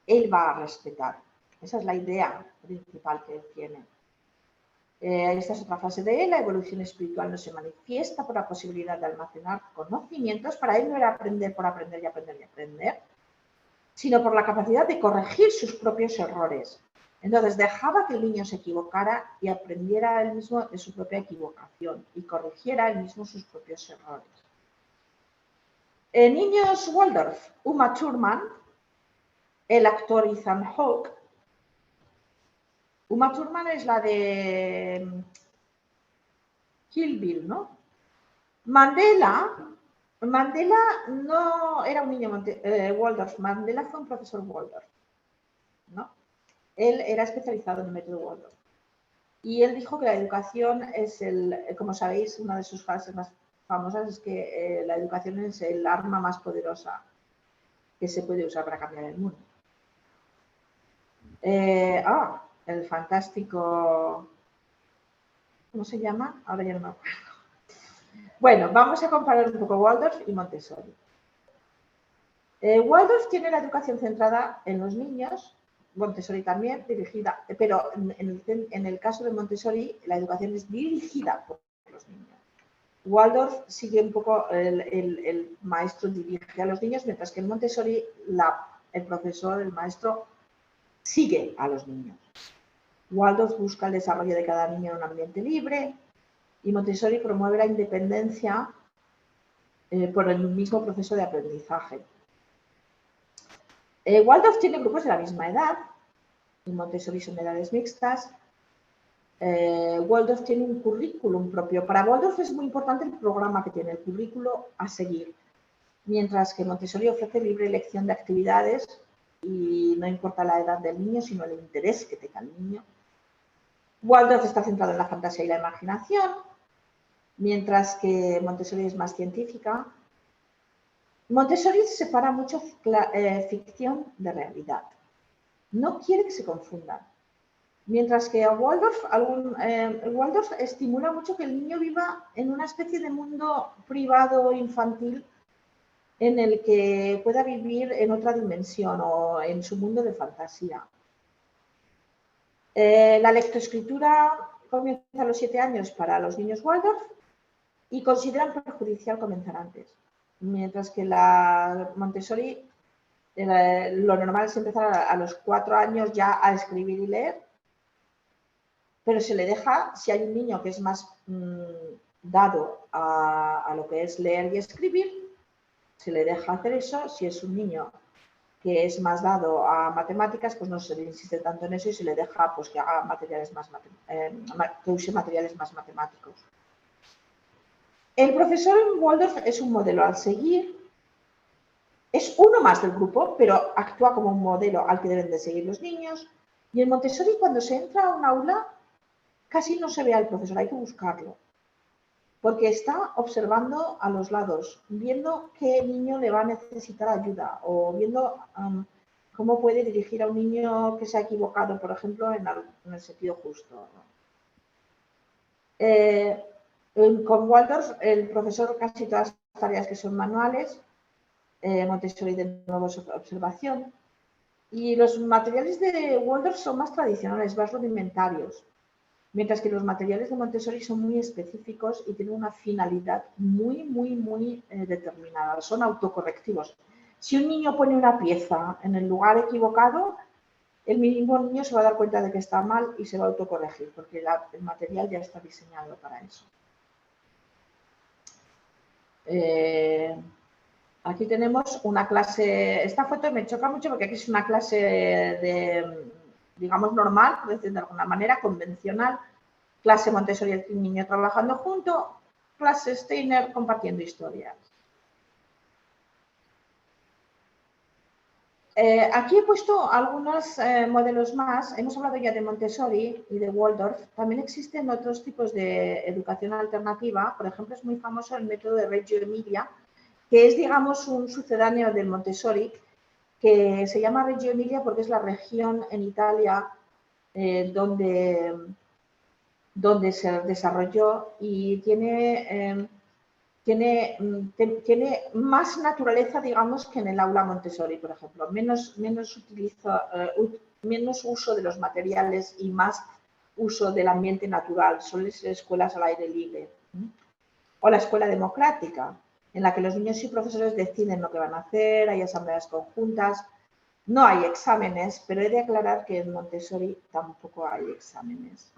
él va a respetar. Esa es la idea principal que él tiene. Esta es otra fase de él. La evolución espiritual no se manifiesta por la posibilidad de almacenar conocimientos. Para él no era aprender por aprender y aprender y aprender, sino por la capacidad de corregir sus propios errores. Entonces dejaba que el niño se equivocara y aprendiera él mismo de su propia equivocación y corrigiera él mismo sus propios errores. Niños Waldorf, Uma Thurman, el actor Ethan Hawke. Uma Thurman es la de Kill Bill, ¿no? Mandela no era un niño Waldorf, Mandela fue un profesor Waldorf, ¿no? Él era especializado en el método Waldorf. Y él dijo que la educación es, como sabéis, una de sus frases más famosas es que la educación es el arma más poderosa que se puede usar para cambiar el mundo. El fantástico... ¿Cómo se llama? Ahora ya no me acuerdo. Bueno, vamos a comparar un poco Waldorf y Montessori. Waldorf tiene la educación centrada en los niños, Montessori también, dirigida, pero en el caso de Montessori la educación es dirigida por los niños. Waldorf sigue un poco, el maestro dirige a los niños, mientras que en Montessori el profesor, el maestro, sigue a los niños. Waldorf busca el desarrollo de cada niño en un ambiente libre y Montessori promueve la independencia por el mismo proceso de aprendizaje. Waldorf tiene grupos de la misma edad y Montessori son edades mixtas. Waldorf tiene un currículum propio. Para Waldorf es muy importante el programa que tiene, el currículo a seguir, mientras que Montessori ofrece libre elección de actividades y no importa la edad del niño, sino el interés que tenga el niño. Waldorf está centrado en la fantasía y la imaginación, mientras que Montessori es más científica. Montessori separa mucho ficción de realidad. No quiere que se confundan. Mientras que Waldorf estimula mucho que el niño viva en una especie de mundo privado infantil en el que pueda vivir en otra dimensión o en su mundo de fantasía. La lectoescritura comienza a los 7 años para los niños Waldorf y consideran perjudicial comenzar antes. Mientras que la Montessori, lo normal es empezar a los 4 años ya a escribir y leer, pero se le deja, si hay un niño que es más dado a lo que es leer y escribir, se le deja hacer eso. Si es un niño que es más dado a matemáticas, pues no se le insiste tanto en eso y se le deja pues, que haga que use materiales más matemáticos. El profesor en Waldorf es un modelo al seguir, es uno más del grupo, pero actúa como un modelo al que deben de seguir los niños. Y en Montessori, cuando se entra a un aula, casi no se ve al profesor, hay que buscarlo, porque está observando a los lados, viendo qué niño le va a necesitar ayuda o viendo cómo puede dirigir a un niño que se ha equivocado, por ejemplo, en el sentido justo. Con Waldorf, el profesor casi todas las tareas que son manuales, Montessori de nuevo es observación, y los materiales de Waldorf son más tradicionales, más rudimentarios, mientras que los materiales de Montessori son muy específicos y tienen una finalidad muy determinada, son autocorrectivos. Si un niño pone una pieza en el lugar equivocado, el mismo niño se va a dar cuenta de que está mal y se va a autocorregir, porque el material ya está diseñado para eso. Aquí tenemos una clase, esta foto me choca mucho porque aquí es una clase digamos normal, por decirlo de alguna manera, convencional, clase Montessori y el niño trabajando junto, clase Steiner compartiendo historias. Aquí he puesto algunos modelos más. Hemos hablado ya de Montessori y de Waldorf. También existen otros tipos de educación alternativa. Por ejemplo, es muy famoso el método de Reggio Emilia, que es, digamos, un sucedáneo del Montessori, que se llama Reggio Emilia porque es la región en Italia donde se desarrolló y tiene más naturaleza, digamos, que en el aula Montessori, por ejemplo. Menos uso de los materiales y más uso del ambiente natural. Son las escuelas al aire libre. O la escuela democrática, en la que los niños y profesores deciden lo que van a hacer, hay asambleas conjuntas. No hay exámenes, pero he de aclarar que en Montessori tampoco hay exámenes.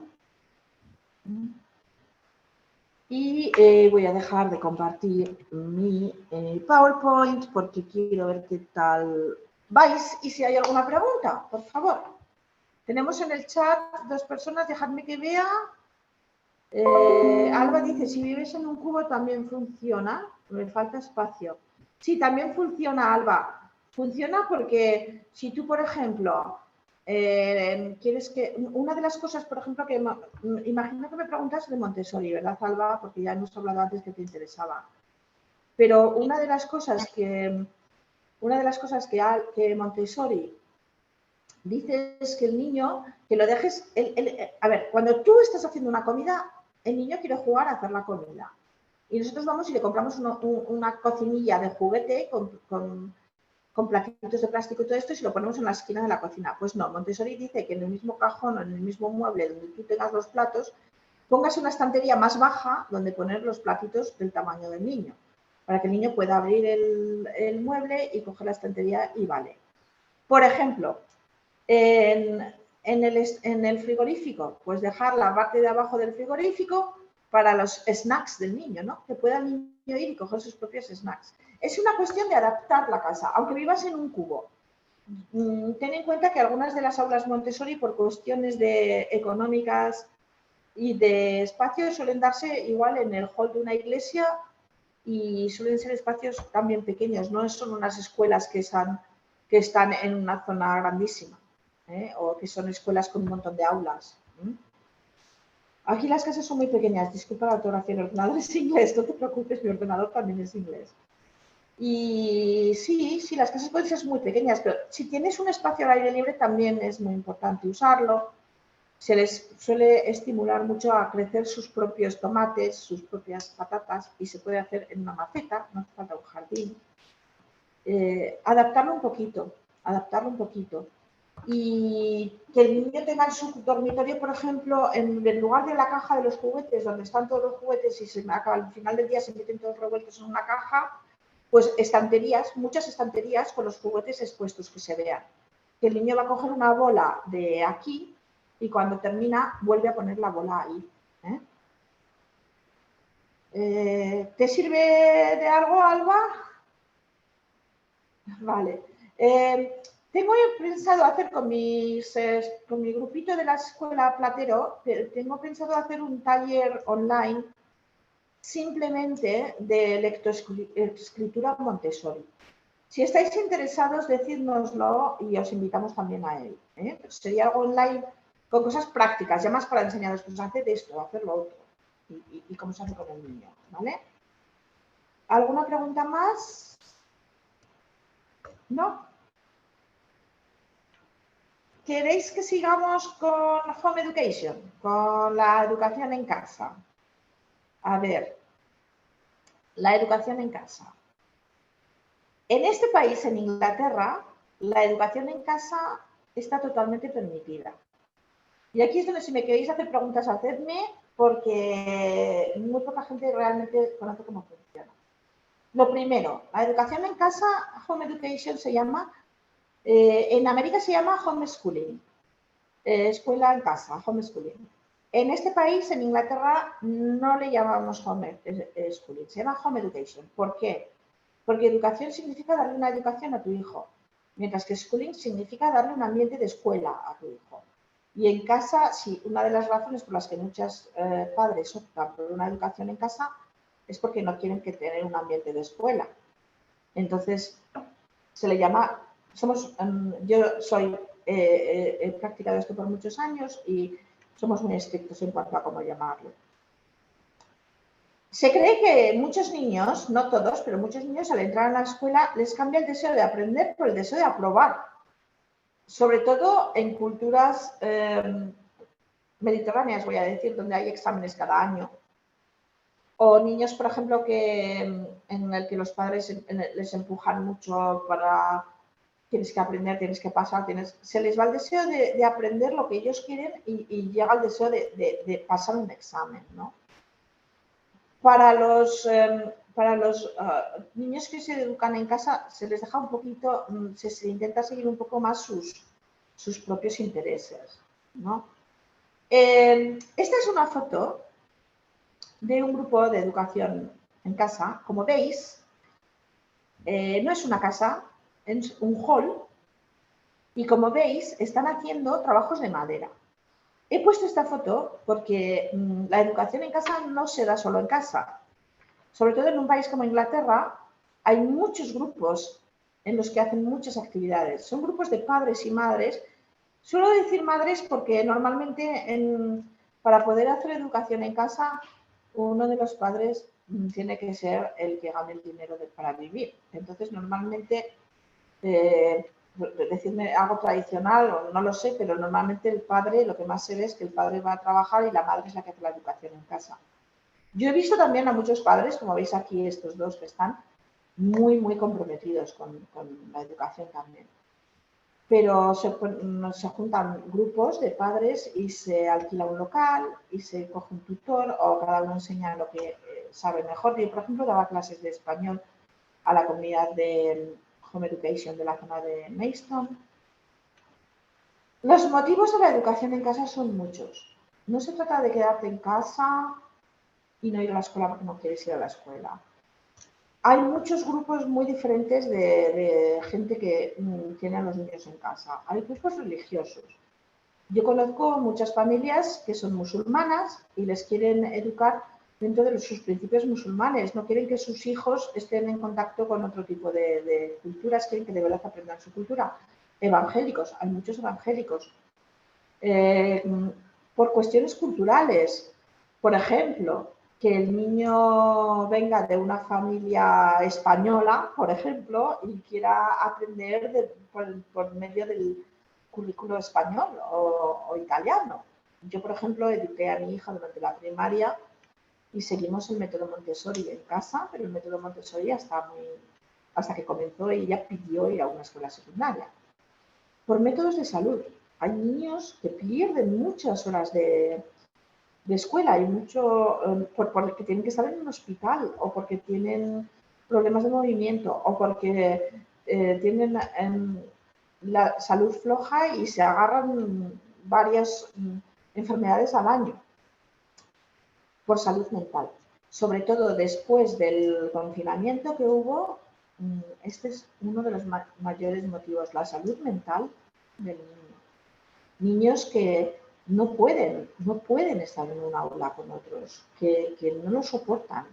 Y voy a dejar de compartir mi PowerPoint porque quiero ver qué tal vais y si hay alguna pregunta, por favor. Tenemos en el chat 2 personas, dejadme que vea. Alba dice, si vives en un cubo también funciona, me falta espacio. Sí, también funciona, Alba. Funciona porque si tú, por ejemplo, ¿Quieres que una de las cosas, por ejemplo, que imagino que me preguntas de Montessori, ¿verdad, Alba? Porque ya hemos hablado antes que te interesaba. Pero una de las cosas que Montessori dice es que el niño, que lo dejes, a ver, cuando tú estás haciendo una comida, el niño quiere jugar a hacer la comida. Y nosotros vamos y le compramos una cocinilla de juguete con platitos de plástico y todo esto y se lo ponemos en la esquina de la cocina. Pues no, Montessori dice que en el mismo cajón o en el mismo mueble donde tú tengas los platos, pongas una estantería más baja donde poner los platitos del tamaño del niño, para que el niño pueda abrir el mueble y coger la estantería y vale. Por ejemplo, en el frigorífico, pues dejar la parte de abajo del frigorífico para los snacks del niño, ¿no? Que pueda el niño ir y coger sus propios snacks. Es una cuestión de adaptar la casa, aunque vivas en un cubo. Ten en cuenta que algunas de las aulas Montessori, por cuestiones económicas y de espacio, suelen darse igual en el hall de una iglesia y suelen ser espacios también pequeños, no son unas escuelas que están en una zona grandísima, o que son escuelas con un montón de aulas. Aquí las casas son muy pequeñas, disculpa la ortografía, el ordenador es inglés, no te preocupes, mi ordenador también es inglés. Y sí, las casas pueden ser muy pequeñas, pero si tienes un espacio al aire libre también es muy importante usarlo. Se les suele estimular mucho a crecer sus propios tomates, sus propias patatas, y se puede hacer en una maceta, no hace falta un jardín. Adaptarlo un poquito. Y que el niño tenga su dormitorio, por ejemplo, en el lugar de la caja de los juguetes, donde están todos los juguetes y al final del día se meten todos revueltos en una caja, pues estanterías, muchas estanterías con los juguetes expuestos que se vean. Que el niño va a coger una bola de aquí y cuando termina vuelve a poner la bola ahí. ¿Te sirve de algo, Alba? Vale. Tengo pensado hacer con mi grupito de la escuela Platero, tengo pensado hacer un taller online simplemente de lectoescritura Montessori. Si estáis interesados, decídnoslo y os invitamos también a él. Sería algo online con cosas prácticas, ya más para enseñaros, pues haced esto, hacer lo otro y cómo se hace con el niño, ¿vale? ¿Alguna pregunta más? ¿No? ¿Queréis que sigamos con Home Education, con la educación en casa? A ver, la educación en casa. En este país, en Inglaterra, la educación en casa está totalmente permitida. Y aquí es donde si me queréis hacer preguntas, hacedme, porque muy poca gente realmente conoce cómo funciona. Lo primero, la educación en casa, Home Education se llama, en América se llama homeschooling, escuela en casa, homeschooling. En este país, en Inglaterra, no le llamamos homeschooling, se llama home education. ¿Por qué? Porque educación significa darle una educación a tu hijo, mientras que schooling significa darle un ambiente de escuela a tu hijo. Y en casa, sí, una de las razones por las que muchos padres optan por una educación en casa es porque no quieren que tener un ambiente de escuela. Entonces, se le llama, yo he practicado esto por muchos años y somos muy estrictos en cuanto a cómo llamarlo. Se cree que muchos niños, no todos, pero muchos niños al entrar a la escuela les cambia el deseo de aprender por el deseo de aprobar. Sobre todo en culturas mediterráneas, voy a decir, donde hay exámenes cada año. O niños, por ejemplo, en el que los padres les empujan mucho para tienes que aprender, tienes que pasar, se les va el deseo de aprender lo que ellos quieren y llega el deseo de pasar un examen, ¿no? Para los niños que se educan en casa se les deja un poquito, se intenta seguir un poco más sus propios intereses, ¿no? Esta es una foto de un grupo de educación en casa. Como veis, no es una casa, es un hall y como veis están haciendo trabajos de madera. He puesto esta foto porque la educación en casa no se da solo en casa. Sobre todo en un país como Inglaterra hay muchos grupos en los que hacen muchas actividades. Son grupos de padres y madres Suelo decir madres porque normalmente para poder hacer educación en casa, uno de los padres tiene que ser el que gane el dinero para vivir. Entonces, normalmente, decirme algo tradicional, o no lo sé, pero normalmente el padre, lo que más se ve es que el padre va a trabajar y la madre es la que hace la educación en casa. Yo he visto también a muchos padres, como veis aquí estos dos que están, muy, muy comprometidos con la educación también. Pero se juntan grupos de padres y se alquila un local y se coge un tutor o cada uno enseña lo que sabe mejor. Yo, por ejemplo, daba clases de español a la comunidad de Home Education de la zona de Maidstone. Los motivos de la educación en casa son muchos. No se trata de quedarte en casa y no ir a la escuela porque no quieres ir a la escuela. Hay muchos grupos muy diferentes de gente que tiene a los niños en casa. Hay grupos religiosos. Yo conozco muchas familias que son musulmanas y les quieren educar dentro de sus principios musulmanes. No quieren que sus hijos estén en contacto con otro tipo de culturas, quieren que de verdad aprendan su cultura. Evangélicos, hay muchos evangélicos. Por cuestiones culturales, por ejemplo, que el niño venga de una familia española, por ejemplo, y quiera aprender por medio del currículo español o italiano. Yo, por ejemplo, eduqué a mi hija durante la primaria y seguimos el método Montessori en casa, pero el método Montessori hasta que comenzó ella pidió ir a una escuela secundaria. Por métodos de salud. Hay niños que pierden muchas horas de escuela, hay mucho porque tienen que estar en un hospital o porque tienen problemas de movimiento o porque tienen la salud floja y se agarran varias enfermedades al año por salud mental. Sobre todo después del confinamiento que hubo, este es uno de los mayores motivos, la salud mental del niño. Niños que no pueden estar en un aula con otros, que no lo soportan.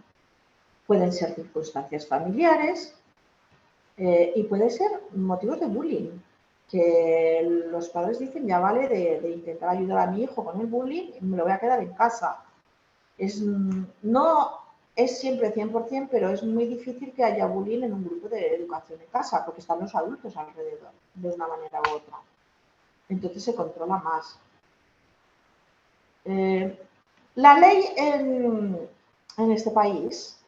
Pueden ser circunstancias familiares y puede ser motivos de bullying, que los padres dicen ya vale de intentar ayudar a mi hijo con el bullying y me lo voy a quedar en casa. No es siempre 100%, pero es muy difícil que haya bullying en un grupo de educación en casa, porque están los adultos alrededor, de una manera u otra. Entonces se controla más. La ley en este país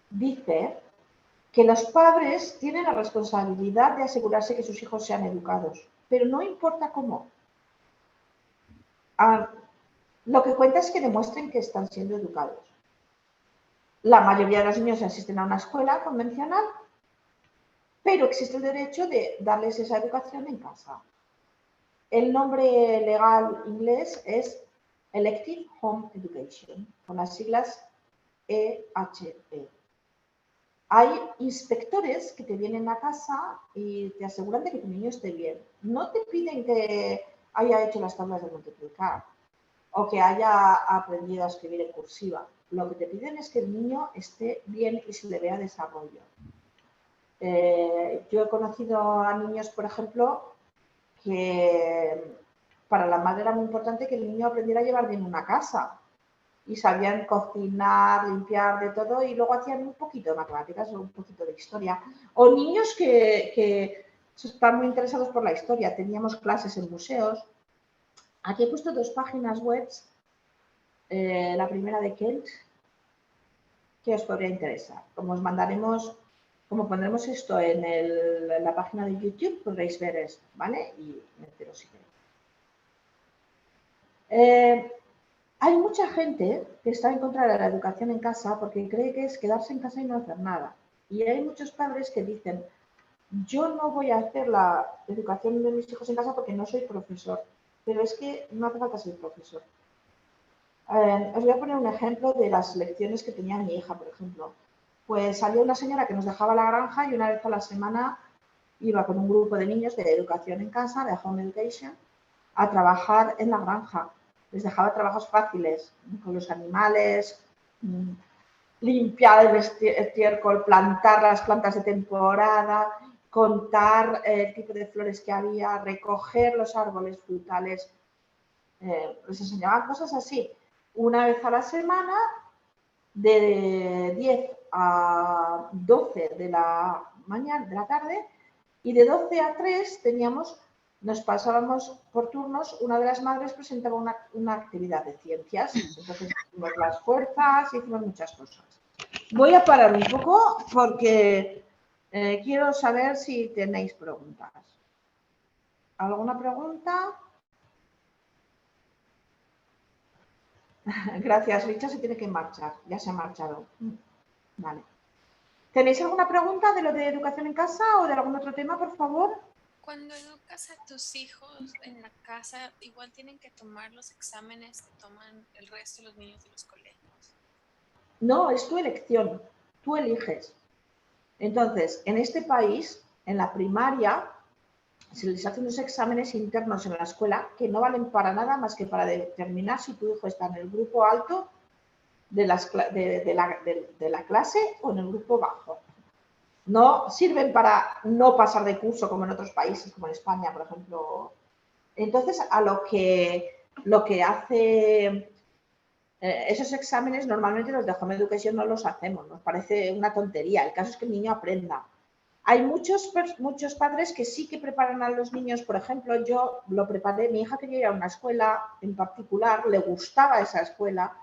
dice que los padres tienen la responsabilidad de asegurarse que sus hijos sean educados, pero no importa cómo. Lo que cuenta es que demuestren que están siendo educados. La mayoría de los niños asisten a una escuela convencional, pero existe el derecho de darles esa educación en casa. El nombre legal inglés es Elective Home Education, con las siglas EHE. Hay inspectores que te vienen a casa y te aseguran de que tu niño esté bien. No te piden que haya hecho las tablas de multiplicar o que haya aprendido a escribir en cursiva. Lo que te piden es que el niño esté bien y se le vea desarrollo. Yo he conocido a niños, por ejemplo, que para la madre era muy importante que el niño aprendiera a llevar bien una casa y sabían cocinar, limpiar, de todo, y luego hacían un poquito de matemáticas o un poquito de historia. O niños que están muy interesados por la historia. Teníamos clases en museos. Aquí he puesto 2 páginas web. La primera de Kent, que os podría interesar. Como pondremos esto en la página de YouTube, podréis ver esto, ¿vale? Y meteros si queréis. Hay mucha gente que está en contra de la educación en casa porque cree que es quedarse en casa y no hacer nada. Y hay muchos padres que dicen, yo no voy a hacer la educación de mis hijos en casa porque no soy profesor. Pero es que no hace falta ser profesor. Os voy a poner un ejemplo de las lecciones que tenía mi hija, por ejemplo. Pues salía una señora que nos dejaba la granja y una vez a la semana iba con un grupo de niños de educación en casa, de Home Education, a trabajar en la granja. Les dejaba trabajos fáciles con los animales, limpiar el estiércol, plantar las plantas de temporada contar el tipo de flores que había, recoger los árboles frutales. Les enseñaban cosas así. Una vez a la semana, de 10 a 12 de la mañana, de la tarde, y de 12 a 3 nos pasábamos por turnos, una de las madres presentaba una actividad de ciencias, entonces hicimos las fuerzas, hicimos muchas cosas. Voy a parar un poco porque quiero saber si tenéis preguntas. ¿Alguna pregunta? Gracias, Richa se tiene que marchar, ya se ha marchado. Vale. ¿Tenéis alguna pregunta de lo de educación en casa o de algún otro tema, por favor?
Cuando educas a tus hijos en la casa, igual tienen que tomar los exámenes que toman el resto de los niños de los colegios.
No, es tu elección, tú eliges. Entonces, en este país, en la primaria, se les hacen unos exámenes internos en la escuela que no valen para nada más que para determinar si tu hijo está en el grupo alto de la clase o en el grupo bajo. No sirven para no pasar de curso como en otros países, como en España, por ejemplo. Entonces, lo que hace esos exámenes, normalmente los de Home Education no los hacemos, nos parece una tontería. El caso es que el niño aprenda. Hay muchos padres que sí que preparan a los niños, por ejemplo, yo lo preparé, mi hija quería ir a una escuela en particular, le gustaba esa escuela,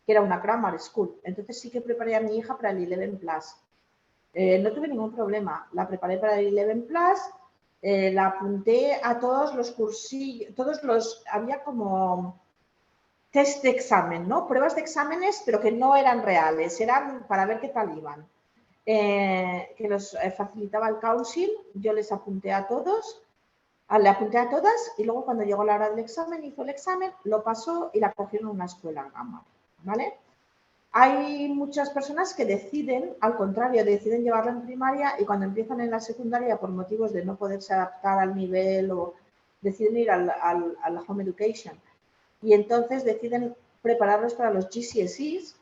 que era una grammar school, entonces sí que preparé a mi hija para el 11 Plus. No tuve ningún problema, la preparé para el 11 Plus, la apunté a todos los cursillos, había como test de examen, ¿no? Pruebas de exámenes, pero que no eran reales, eran para ver qué tal iban. Que los facilitaba el council, yo les apunté a todos, le apunté a todas y luego cuando llegó la hora del examen, hizo el examen, lo pasó y la cogieron en una escuela grammar, ¿vale? Hay muchas personas que deciden, al contrario, deciden llevarlo en primaria y cuando empiezan en la secundaria por motivos de no poderse adaptar al nivel o deciden ir al Home Education y entonces deciden prepararlos para los GCSEs,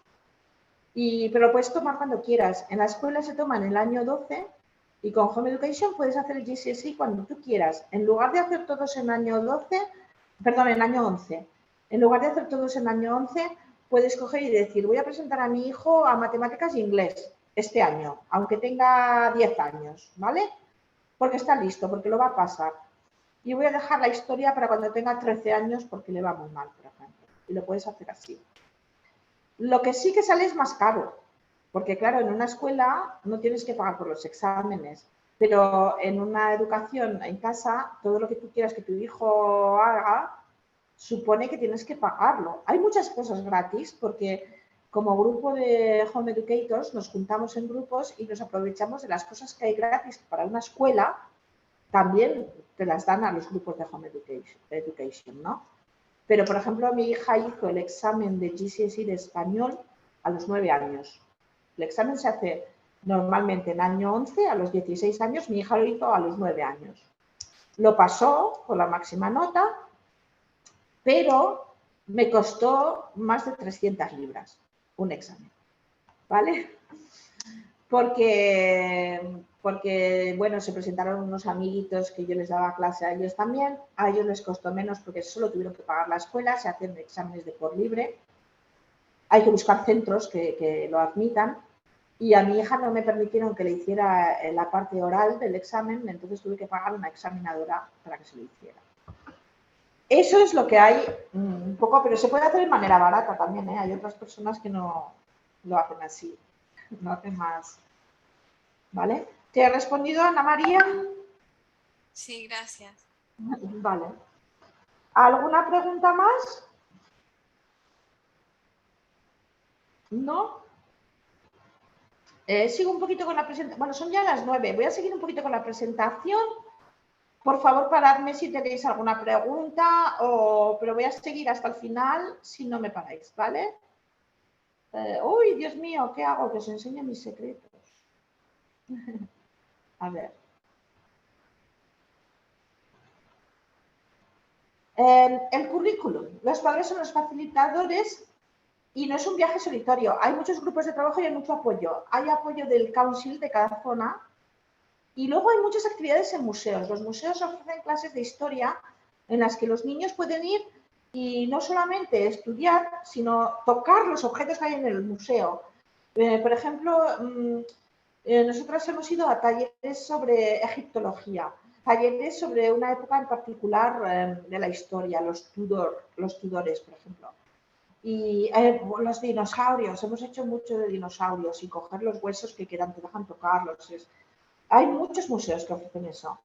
pero lo puedes tomar cuando quieras. En la escuela se toma en el año 12 y con Home Education puedes hacer el GCSE cuando tú quieras. En lugar de hacer todos en año 11, en lugar de hacer todos en año 11, puedes coger y decir, voy a presentar a mi hijo a matemáticas y inglés este año, aunque tenga 10 años, ¿vale? Porque está listo, porque lo va a pasar. Y voy a dejar la historia para cuando tenga 13 años porque le va muy mal, por ejemplo. Y lo puedes hacer así. Lo que sí que sale es más caro, porque claro, en una escuela no tienes que pagar por los exámenes, pero en una educación en casa, todo lo que tú quieras que tu hijo haga, supone que tienes que pagarlo. Hay muchas cosas gratis porque como grupo de Home Educators nos juntamos en grupos y nos aprovechamos de las cosas que hay gratis para una escuela, también te las dan a los grupos de Home Education, ¿no? Pero, por ejemplo, mi hija hizo el examen de GCSE de español a los 9 años. El examen se hace normalmente en año 11, a los 16 años, mi hija lo hizo a los 9 años. Lo pasó con la máxima nota, pero me costó más de 300 libras un examen, ¿vale? Porque, bueno, se presentaron unos amiguitos que yo les daba clase a ellos también. A ellos les costó menos porque solo tuvieron que pagar la escuela, se hacen exámenes de por libre. Hay que buscar centros que lo admitan. Y a mi hija no me permitieron que le hiciera la parte oral del examen, entonces tuve que pagar una examinadora para que se lo hiciera. Eso es lo que hay un poco, pero se puede hacer de manera barata también, ¿eh? Hay otras personas que no lo hacen así. No hace más. ¿Vale? ¿Te ha respondido Ana María?
Sí, gracias.
Vale. ¿Alguna pregunta más? ¿No? Sigo un poquito con la presentación. Bueno, son ya las 9. Voy a seguir un poquito con la presentación. Por favor, paradme si tenéis alguna pregunta, pero voy a seguir hasta el final si no me paráis, ¿vale? Uy, Dios mío, ¿qué hago? Que os enseñe mis secretos. A ver. El currículum. Los padres son los facilitadores y no es un viaje solitario. Hay muchos grupos de trabajo y hay mucho apoyo. Hay apoyo del council de cada zona Y luego hay muchas actividades en museos. Los museos ofrecen clases de historia en las que los niños pueden ir y no solamente estudiar, sino tocar los objetos que hay en el museo. Por ejemplo, nosotros hemos ido a talleres sobre egiptología, talleres sobre una época en particular de la historia, los Tudores, por ejemplo. Y los dinosaurios, hemos hecho mucho de dinosaurios y coger los huesos que quedan, te dejan tocarlos. Hay muchos museos que ofrecen eso.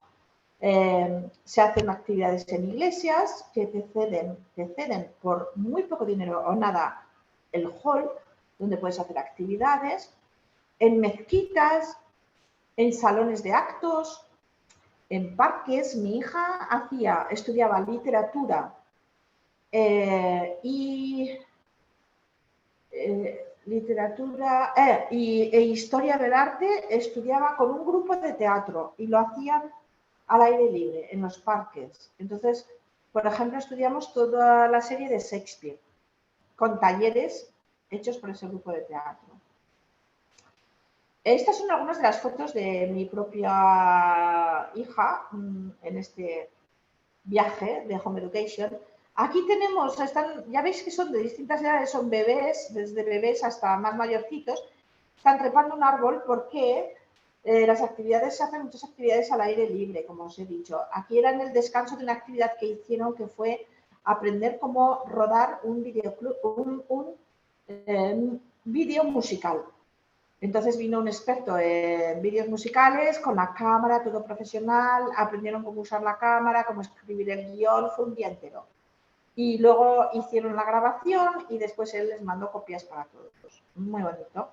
Se hacen actividades en iglesias que te ceden por muy poco dinero o nada el hall, donde puedes hacer actividades, en mezquitas, en salones de actos, en parques. Mi hija estudiaba literatura e historia del arte, estudiaba con un grupo de teatro y lo hacían al aire libre, en los parques. Entonces, por ejemplo, estudiamos toda la serie de Shakespeare, con talleres hechos por ese grupo de teatro. Estas son algunas de las fotos de mi propia hija en este viaje de Home Education. Aquí tenemos, ya veis que son de distintas edades, son bebés, desde bebés hasta más mayorcitos. Están trepando un árbol porque se hacen muchas actividades al aire libre, como os he dicho. Aquí era en el descanso de una actividad que hicieron, que fue aprender cómo rodar un vídeo musical. Entonces vino un experto en vídeos musicales con la cámara, todo profesional, aprendieron cómo usar la cámara, cómo escribir el guión, fue un día entero. Y luego hicieron la grabación y después él les mandó copias para todos. Muy bonito.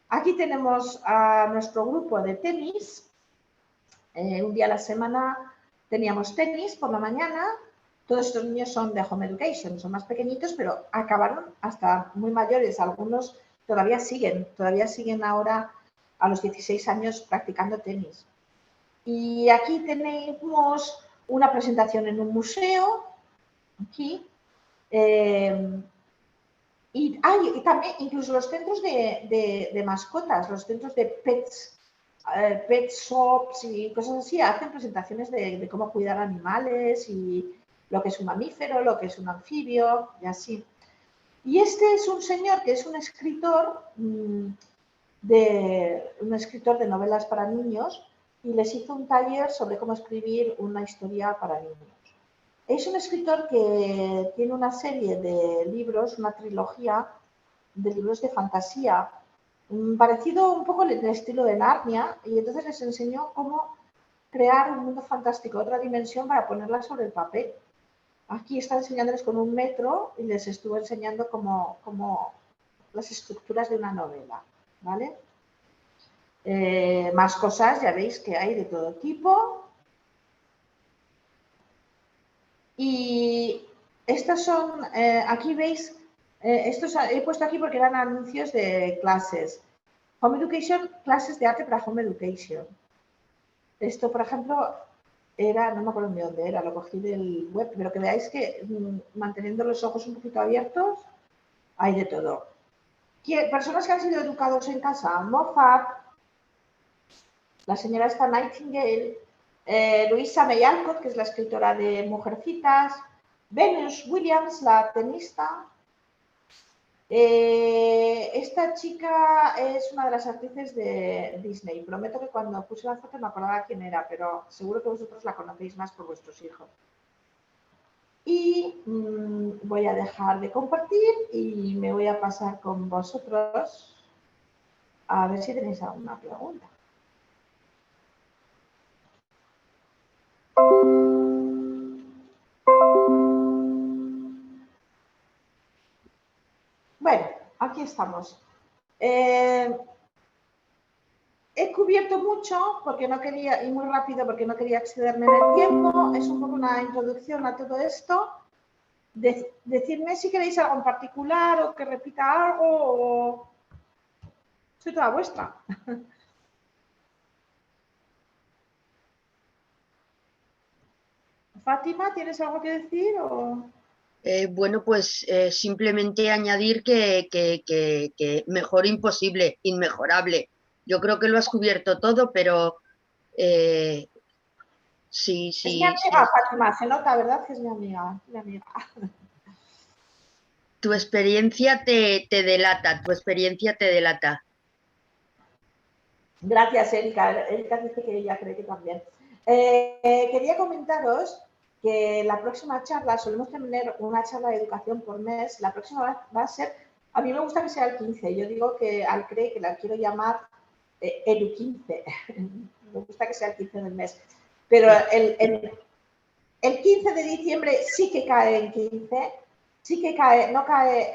Aquí tenemos a nuestro grupo de tenis. Un día a la semana teníamos tenis por la mañana. Todos estos niños son de Home Education, son más pequeñitos, pero acabaron hasta muy mayores. Algunos todavía siguen ahora a los 16 años practicando tenis. Y aquí tenemos una presentación en un museo, aquí. Y también incluso los centros de mascotas, los centros de pet shops y cosas así, hacen presentaciones de cómo cuidar animales y lo que es un mamífero, lo que es un anfibio y así. Y este es un señor que es un escritor de novelas para niños y les hizo un taller sobre cómo escribir una historia para niños. Es un escritor que tiene una serie de libros, una trilogía de libros de fantasía, parecido un poco en el estilo de Narnia, y entonces les enseñó cómo crear un mundo fantástico, otra dimensión para ponerla sobre el papel. Aquí está enseñándoles con un metro y les estuvo enseñando como las estructuras de una novela, ¿vale? Más cosas, ya veis que hay de todo tipo. Y estos son, aquí veis, estos he puesto aquí porque eran anuncios de clases. Home Education, clases de arte para Home Education. Esto, por ejemplo, no me acuerdo de dónde era, lo cogí del web, pero que veáis que manteniendo los ojos un poquito abiertos, hay de todo. Personas que han sido educados en casa, Mozart, la señora esta Nightingale, Louisa May Alcott, que es la escritora de Mujercitas, Venus Williams, la tenista. Esta chica es una de las actrices de Disney. Prometo que cuando puse la foto me acordaba quién era, pero seguro que vosotros la conocéis más por vuestros hijos. Y voy a dejar de compartir y me voy a pasar con vosotros a ver si tenéis alguna pregunta. Bueno, aquí estamos. He cubierto mucho porque no quería, y muy rápido porque no quería excederme en el tiempo. Es un poco una introducción a todo esto. Decidme si queréis algo en particular o que repita algo o... Soy toda vuestra. Fátima, ¿tienes algo que decir?
Bueno, pues simplemente añadir que mejor imposible, inmejorable. Yo creo que lo has cubierto todo, pero Sí,
Es mi
sí,
amiga, Fátima, se nota, ¿verdad? Que es mi amiga, mi amiga.
tu experiencia te delata, tu experiencia te delata.
Gracias, Erika. Erika dice que ella cree que también. Quería comentaros que la próxima charla, solemos tener una charla de educación por mes, la próxima va a ser, a mí me gusta que sea el 15, yo digo que al CRE que la quiero llamar Edu 15, me gusta que sea el 15 del mes, pero el 15 de diciembre sí que cae en 15, sí que cae, no cae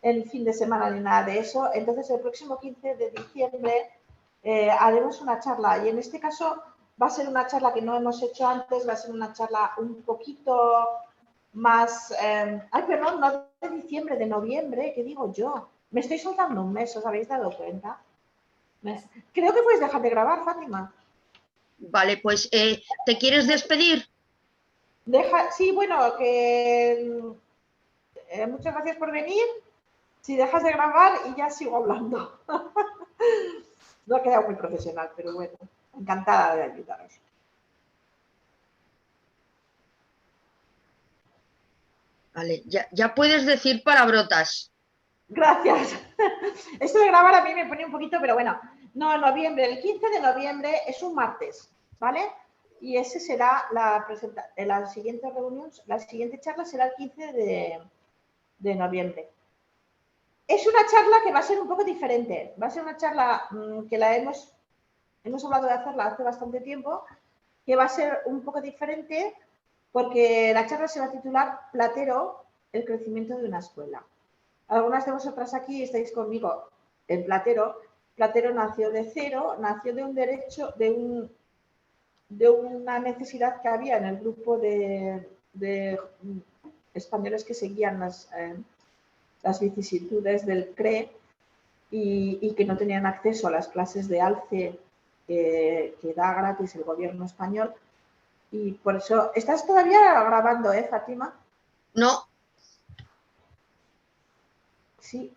en fin de semana ni nada de eso, entonces el próximo 15 de diciembre haremos una charla y en este caso va a ser una charla que no hemos hecho antes, va a ser una charla un poquito más, ay, perdón, no de diciembre, de noviembre, ¿qué digo yo? Me estoy soltando un mes, ¿os habéis dado cuenta? Creo que puedes dejar de grabar, Fátima.
Vale, pues ¿te quieres despedir?
Sí, bueno, que muchas gracias por venir. Si dejas de grabar y ya sigo hablando. No ha quedado muy profesional, pero bueno, encantada de ayudaros.
Vale, ya puedes decir palabrotas.
Gracias. Esto de grabar a mí me pone un poquito, pero bueno, no, noviembre, el 15 de noviembre es un martes, ¿vale? Y ese será la siguiente reunión, la siguiente charla será el 15 de noviembre. Es una charla que va a ser un poco diferente. Va a ser una charla que hemos hablado de hacerla hace bastante tiempo, que va a ser un poco diferente porque la charla se va a titular Platero, el crecimiento de una escuela. Algunas de vosotras aquí estáis conmigo en Platero. Platero nació de cero, nació de un derecho, de una necesidad que había en el grupo de españoles que seguían las vicisitudes del CRE y que no tenían acceso a las clases de alce que da gratis el gobierno español. Y por eso, ¿estás todavía grabando, Fátima?
No,
Sí.